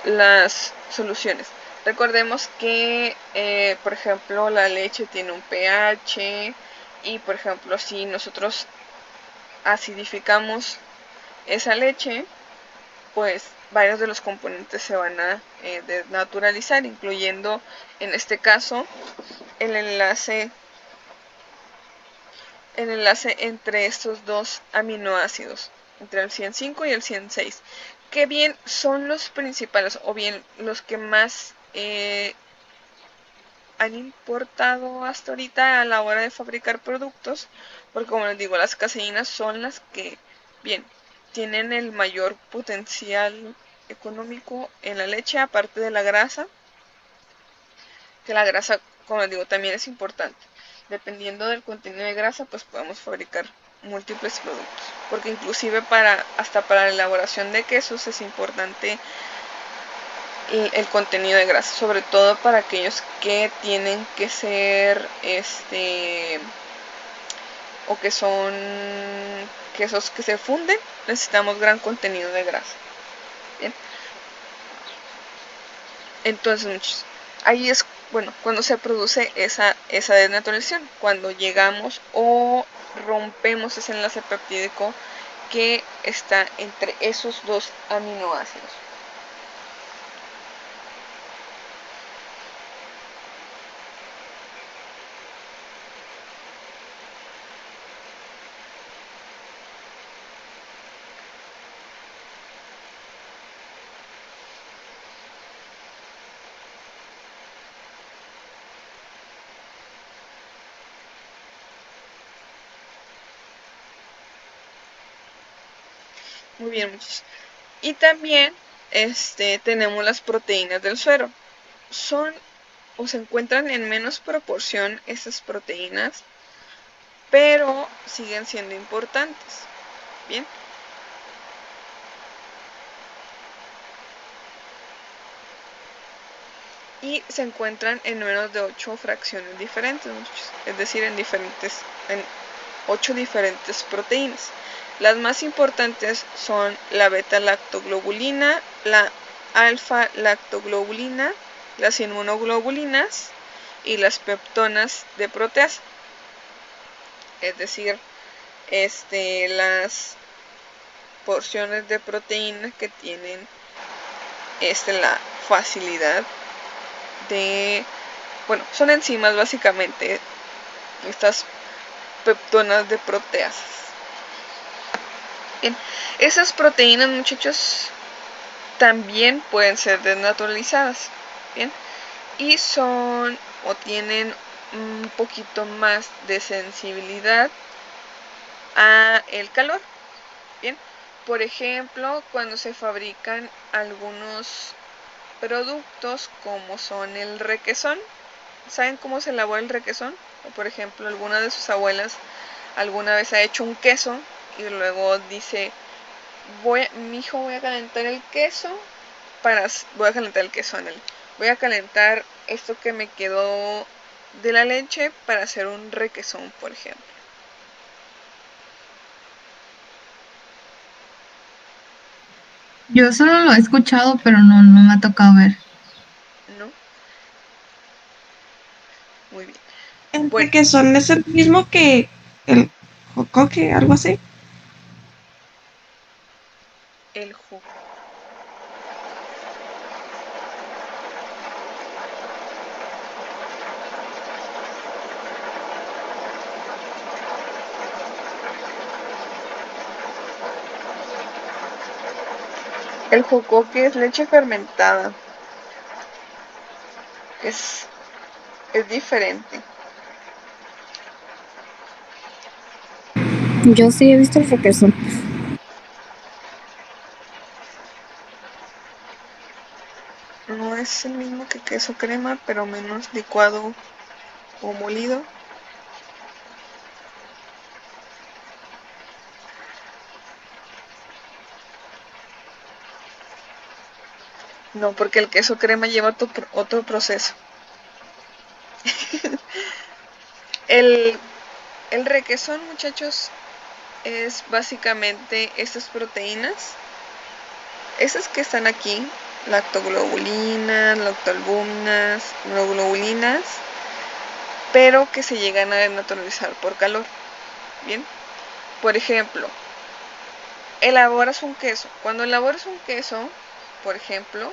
las soluciones. Recordemos que, por ejemplo, la leche tiene un pH y, por ejemplo, si nosotros acidificamos esa leche, pues varios de los componentes se van a desnaturalizar, incluyendo en este caso el enlace entre estos dos aminoácidos, entre el 105 y el 106, que bien son los principales o bien los que más han importado hasta ahorita a la hora de fabricar productos, porque como les digo, las caseínas son las que bien tienen el mayor potencial económico en la leche, aparte de la grasa, que la grasa, como les digo, también es importante. Dependiendo del contenido de grasa, pues podemos fabricar múltiples productos, porque inclusive hasta para la elaboración de quesos es importante el contenido de grasa, sobre todo para aquellos que tienen que ser o que son quesos que se funden, necesitamos gran contenido de grasa. Bien, entonces muchos, ahí es cuando se produce esa desnaturalización, cuando llegamos o rompemos ese enlace peptídico que está entre esos dos aminoácidos. Muy bien, muchachos. Y también tenemos las proteínas del suero. Son o se encuentran en menos proporción esas proteínas, pero siguen siendo importantes. Bien. Y se encuentran en menos de 8 fracciones diferentes, es decir, en 8 diferentes proteínas. Las más importantes son la beta-lactoglobulina, la alfa-lactoglobulina, las inmunoglobulinas y las peptonas de proteasa. Es decir, las porciones de proteínas que tienen la facilidad de, son enzimas básicamente, estas peptonas de proteasas. Bien, esas proteínas, muchachos, también pueden ser desnaturalizadas. Bien, y son o tienen un poquito más de sensibilidad a el calor. Bien, por ejemplo, cuando se fabrican algunos productos como son el requesón, ¿saben cómo se elabora el requesón? O por ejemplo, alguna de sus abuelas alguna vez ha hecho un queso y luego dice, mi hijo, voy a calentar el queso voy a calentar esto que me quedó de la leche para hacer un requesón, por ejemplo. Yo solo lo he escuchado, pero no me ha tocado ver. ¿No? Muy bien. Entre que son es el mismo que el jocoque, algo así. El jugo. El jocoque es leche fermentada. Es diferente. Yo sí he visto el requesón. No es el mismo que queso crema, pero menos licuado o molido. No, porque el queso crema lleva otro proceso. el requesón, muchachos, es básicamente estas proteínas, esas que están aquí, lactoglobulinas, lactoalbuminas, monoglobulinas, pero que se llegan a desnaturalizar por calor. Bien, por ejemplo, elaboras un queso. Cuando elaboras un queso, por ejemplo,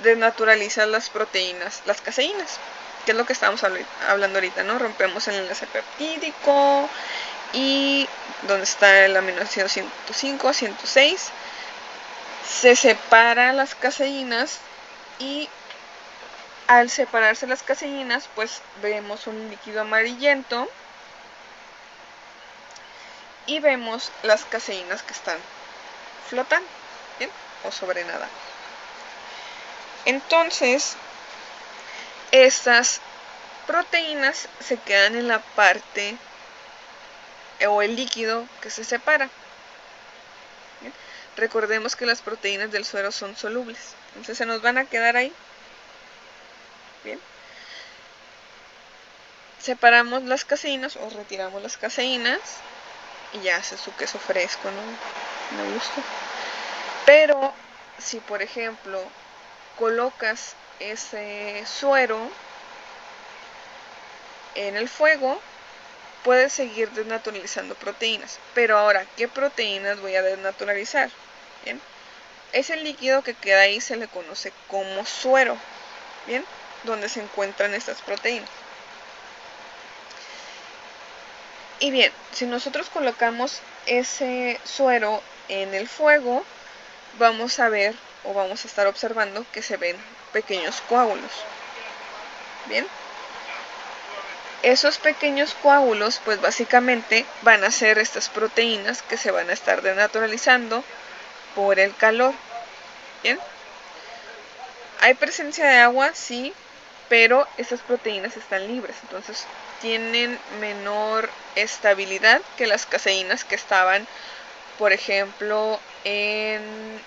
desnaturalizas las proteínas, las caseínas, que es lo que estamos hablando ahorita, ¿no? Rompemos el enlace peptídico y donde está el aminoácido 105, 106, se separan las caseínas y al separarse las caseínas, pues vemos un líquido amarillento y vemos las caseínas que están flotando, ¿bien? O sobrenadando. Entonces, estas proteínas se quedan en la parte o el líquido que se separa. ¿Bien? Recordemos que las proteínas del suero son solubles, entonces se nos van a quedar ahí. Bien. Separamos las caseínas o retiramos las caseínas y ya hace su queso fresco, ¿no? Me gusta. Pero si por ejemplo colocas ese suero en el fuego, puedes seguir desnaturalizando proteínas. Pero ahora, ¿qué proteínas voy a desnaturalizar? ¿Bien? Ese líquido que queda ahí se le conoce como suero, ¿bien? Donde se encuentran estas proteínas. Y bien, si nosotros colocamos ese suero en el fuego, vamos a ver o vamos a estar observando que se ven pequeños coágulos. Bien, esos pequeños coágulos pues básicamente van a ser estas proteínas que se van a estar denaturalizando por el calor. Bien, hay presencia de agua, sí, pero estas proteínas están libres, entonces tienen menor estabilidad que las caseínas que estaban, por ejemplo, en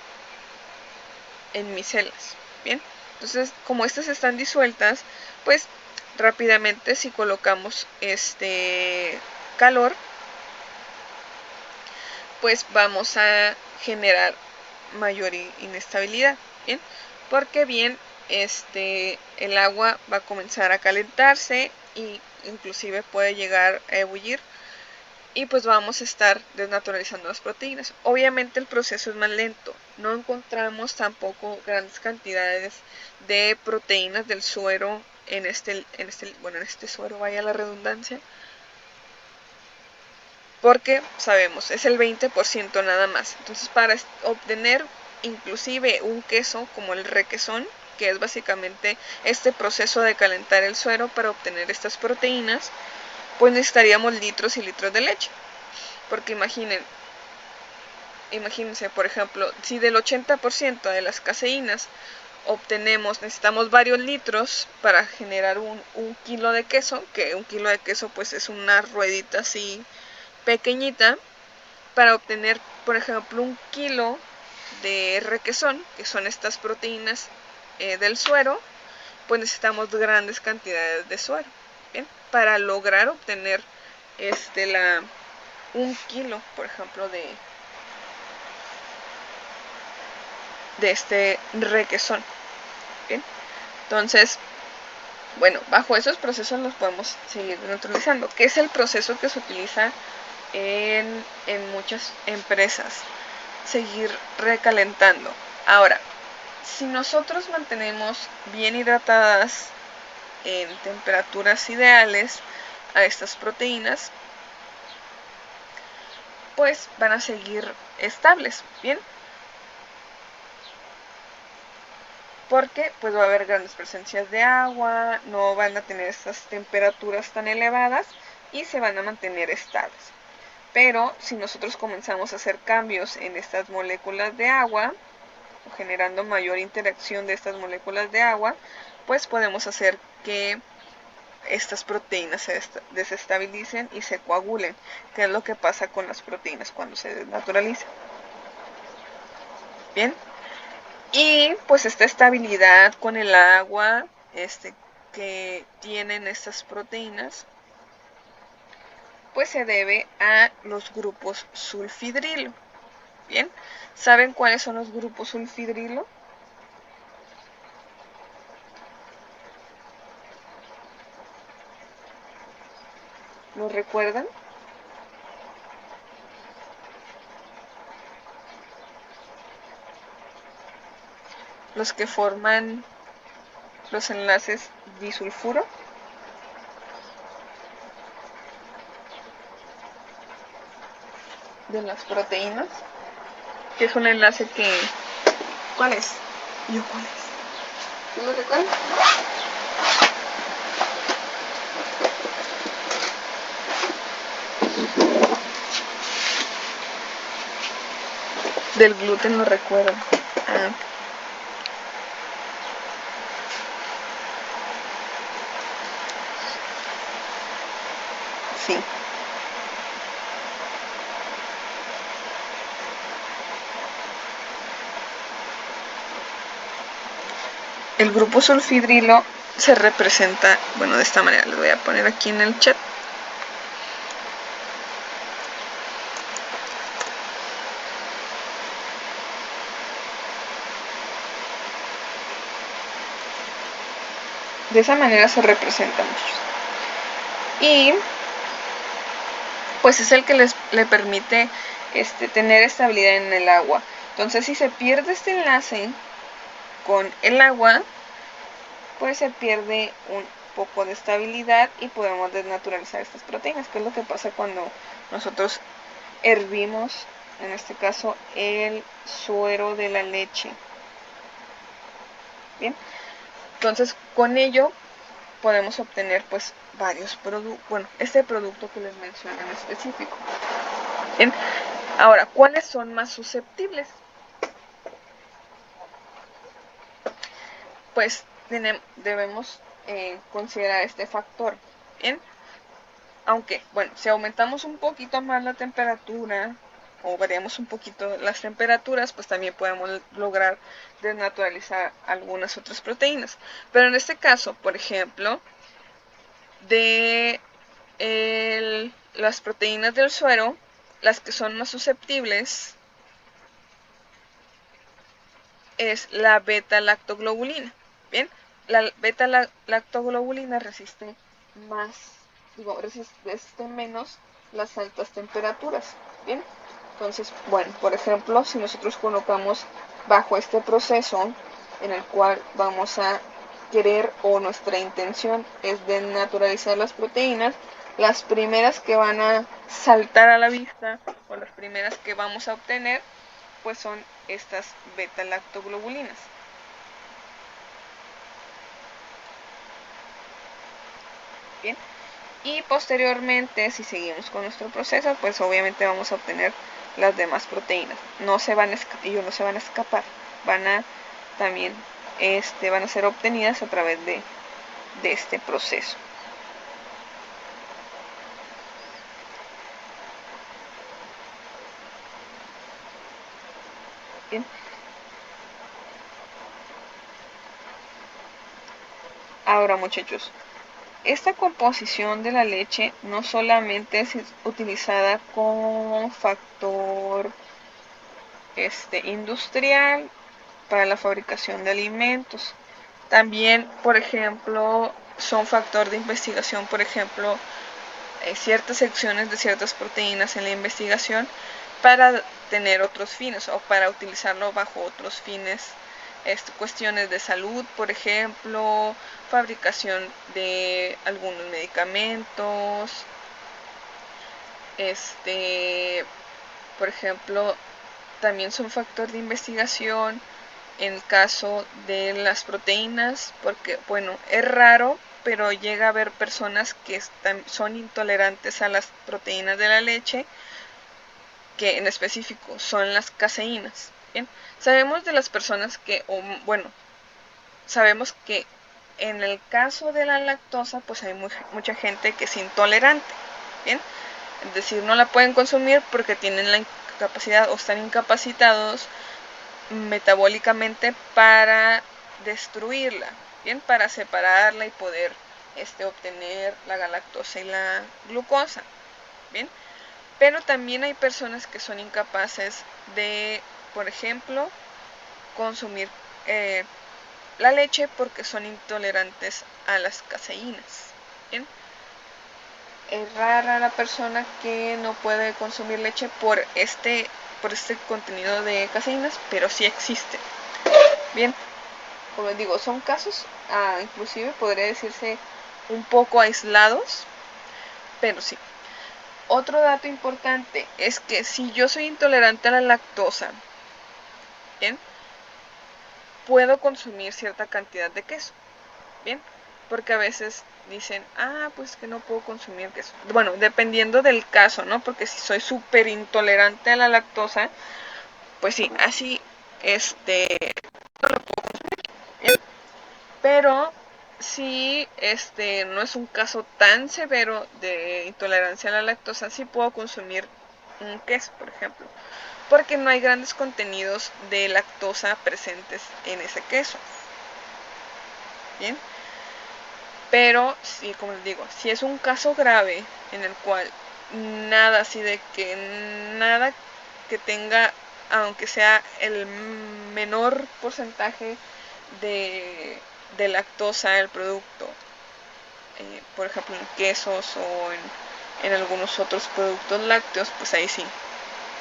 micelas. Bien, entonces como estas están disueltas, pues rápidamente si colocamos calor, pues vamos a generar mayor inestabilidad. Bien, porque bien el agua va a comenzar a calentarse y inclusive puede llegar a ebullir y pues vamos a estar desnaturalizando las proteínas. Obviamente el proceso es más lento, no encontramos tampoco grandes cantidades de proteínas del suero en este suero, vaya la redundancia, porque sabemos, es el 20% nada más. Entonces para obtener inclusive un queso como el requesón, que es básicamente este proceso de calentar el suero para obtener estas proteínas, pues necesitaríamos litros y litros de leche. Porque imagínense, por ejemplo, si del 80% de las caseínas necesitamos varios litros para generar un kilo de queso, que un kilo de queso pues es una ruedita así pequeñita. Para obtener, por ejemplo, un kilo de requesón, que son estas proteínas del suero, pues necesitamos grandes cantidades de suero. ¿Bien? Para lograr obtener un kilo, por ejemplo, de este requesón. ¿Bien? Entonces, bueno, bajo esos procesos los podemos seguir neutralizando, que es el proceso que se utiliza en muchas empresas, seguir recalentando. Ahora, si nosotros mantenemos bien hidratadas en temperaturas ideales a estas proteínas, pues van a seguir estables, ¿bien? Porque pues va a haber grandes presencias de agua, no van a tener estas temperaturas tan elevadas y se van a mantener estables. Pero si nosotros comenzamos a hacer cambios en estas moléculas de agua, o generando mayor interacción de estas moléculas de agua, pues podemos hacer que estas proteínas se desestabilicen y se coagulen, que es lo que pasa con las proteínas cuando se desnaturalizan. Bien, y pues esta estabilidad con el agua que tienen estas proteínas, pues se debe a los grupos sulfidrilo. Bien, ¿saben cuáles son los grupos sulfidrilo? ¿Lo recuerdan? los que forman los enlaces disulfuro. De las proteínas, que es un enlace que... ¿Cuál es? ¿Yo cuál es? ¿Tú lo recuerdas? Del gluten lo recuerdo. Ah. Sí. El grupo sulfidrilo se representa, bueno, de esta manera. Les voy a poner aquí en el chat. De esa manera se representa mucho. Y pues es el que le permite tener estabilidad en el agua. Entonces, si se pierde este enlace con el agua, pues se pierde un poco de estabilidad y podemos desnaturalizar estas proteínas, que es lo que pasa cuando nosotros hervimos, en este caso, el suero de la leche. Bien, entonces con ello podemos obtener pues varios productos, bueno, este producto que les menciono en específico. Bien, ahora, ¿cuáles son más susceptibles? Pues debemos considerar este factor. Bien, aunque, bueno, si aumentamos un poquito más la temperatura o variamos un poquito las temperaturas, pues también podemos lograr desnaturalizar algunas otras proteínas. Pero en este caso, por ejemplo, de las proteínas del suero, las que son más susceptibles es la beta-lactoglobulina. Bien, la beta-lactoglobulina resiste menos las altas temperaturas. Bien, entonces, bueno, por ejemplo, si nosotros colocamos bajo este proceso en el cual vamos a querer o nuestra intención es desnaturalizar las proteínas, las primeras que van a saltar a la vista o las primeras que vamos a obtener pues son estas beta-lactoglobulinas. Bien, y posteriormente, si seguimos con nuestro proceso, pues obviamente vamos a obtener las demás proteínas. No se van a escapar, van a también van a ser obtenidas a través de este proceso. Bien. Ahora, muchachos, esta composición de la leche no solamente es utilizada como factor industrial para la fabricación de alimentos. También, por ejemplo, son factor de investigación, por ejemplo, ciertas secciones de ciertas proteínas en la investigación para tener otros fines o para utilizarlo bajo otros fines, cuestiones de salud, por ejemplo, fabricación de algunos medicamentos, por ejemplo, también son factor de investigación en el caso de las proteínas, porque, bueno, es raro, pero llega a haber personas que son intolerantes a las proteínas de la leche, que en específico son las caseínas. Bien, sabemos de las personas que, sabemos que en el caso de la lactosa, pues hay mucha gente que es intolerante. Bien, es decir, no la pueden consumir porque tienen la incapacidad o están incapacitados metabólicamente para destruirla, bien, para separarla y poder obtener la galactosa y la glucosa, bien. Pero también hay personas que son incapaces de, por ejemplo, consumir la leche porque son intolerantes a las caseínas, bien. Es rara la persona que no puede consumir leche por este contenido de caseínas, pero sí existe. Bien, como les digo, son casos, inclusive podría decirse un poco aislados, pero sí. Otro dato importante es que si yo soy intolerante a la lactosa, ¿bien? Puedo consumir cierta cantidad de queso, ¿bien? Porque a veces dicen, pues que no puedo consumir queso. Bueno, dependiendo del caso, ¿no? Porque si soy súper intolerante a la lactosa, pues sí, así, no lo puedo consumir, ¿bien? Pero si no es un caso tan severo de intolerancia a la lactosa, sí puedo consumir un queso, por ejemplo, porque no hay grandes contenidos de lactosa presentes en ese queso. Bien, pero sí, como les digo, si es un caso grave en el cual nada así de que nada que tenga, aunque sea el menor porcentaje de lactosa el producto, por ejemplo en quesos o en algunos otros productos lácteos, pues ahí sí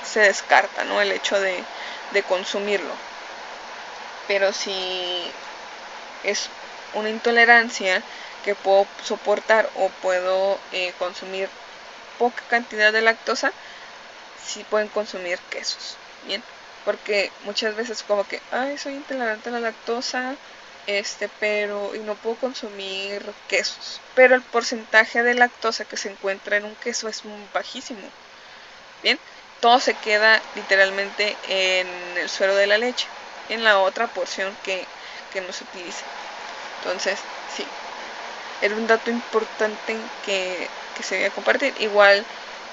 se descarta, ¿no? El hecho de consumirlo. Pero si es una intolerancia que puedo soportar o puedo consumir poca cantidad de lactosa, sí pueden consumir quesos, ¿bien? Porque muchas veces como que, soy intolerante a la lactosa, pero y no puedo consumir quesos, pero el porcentaje de lactosa que se encuentra en un queso es bajísimo, ¿bien? Todo se queda literalmente en el suero de la leche, en la otra porción que no se utiliza. Entonces, sí, era un dato importante que se debía compartir. Igual,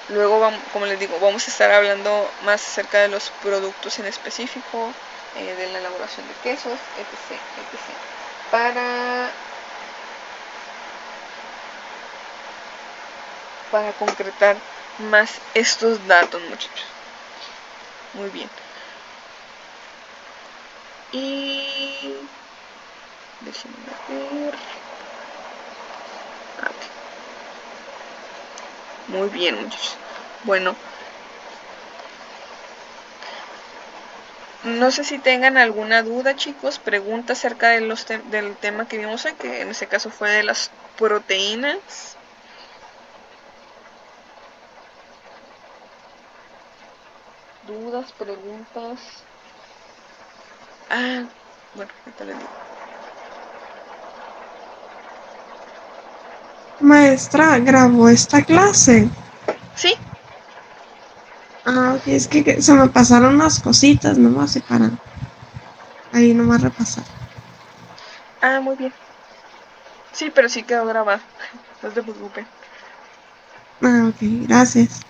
luego, como les digo, vamos a estar hablando más acerca de los productos en específico, de la elaboración de quesos, etc. etc. Para concretar más estos datos, muchachos. Muy bien. Y déjenme ver. Ok. Muy bien, muchachos. Bueno, no sé si tengan alguna duda, chicos, pregunta acerca de del tema que vimos hoy, que en este caso fue de las proteínas. Dudas, preguntas. Bueno, ahorita les digo. Maestra, grabó esta clase. ¿Sí? Ok, es que se me pasaron unas cositas nomás y para ahí nomás repasar. Muy bien. Sí, pero sí quedó grabado. No se preocupen. Ok, gracias.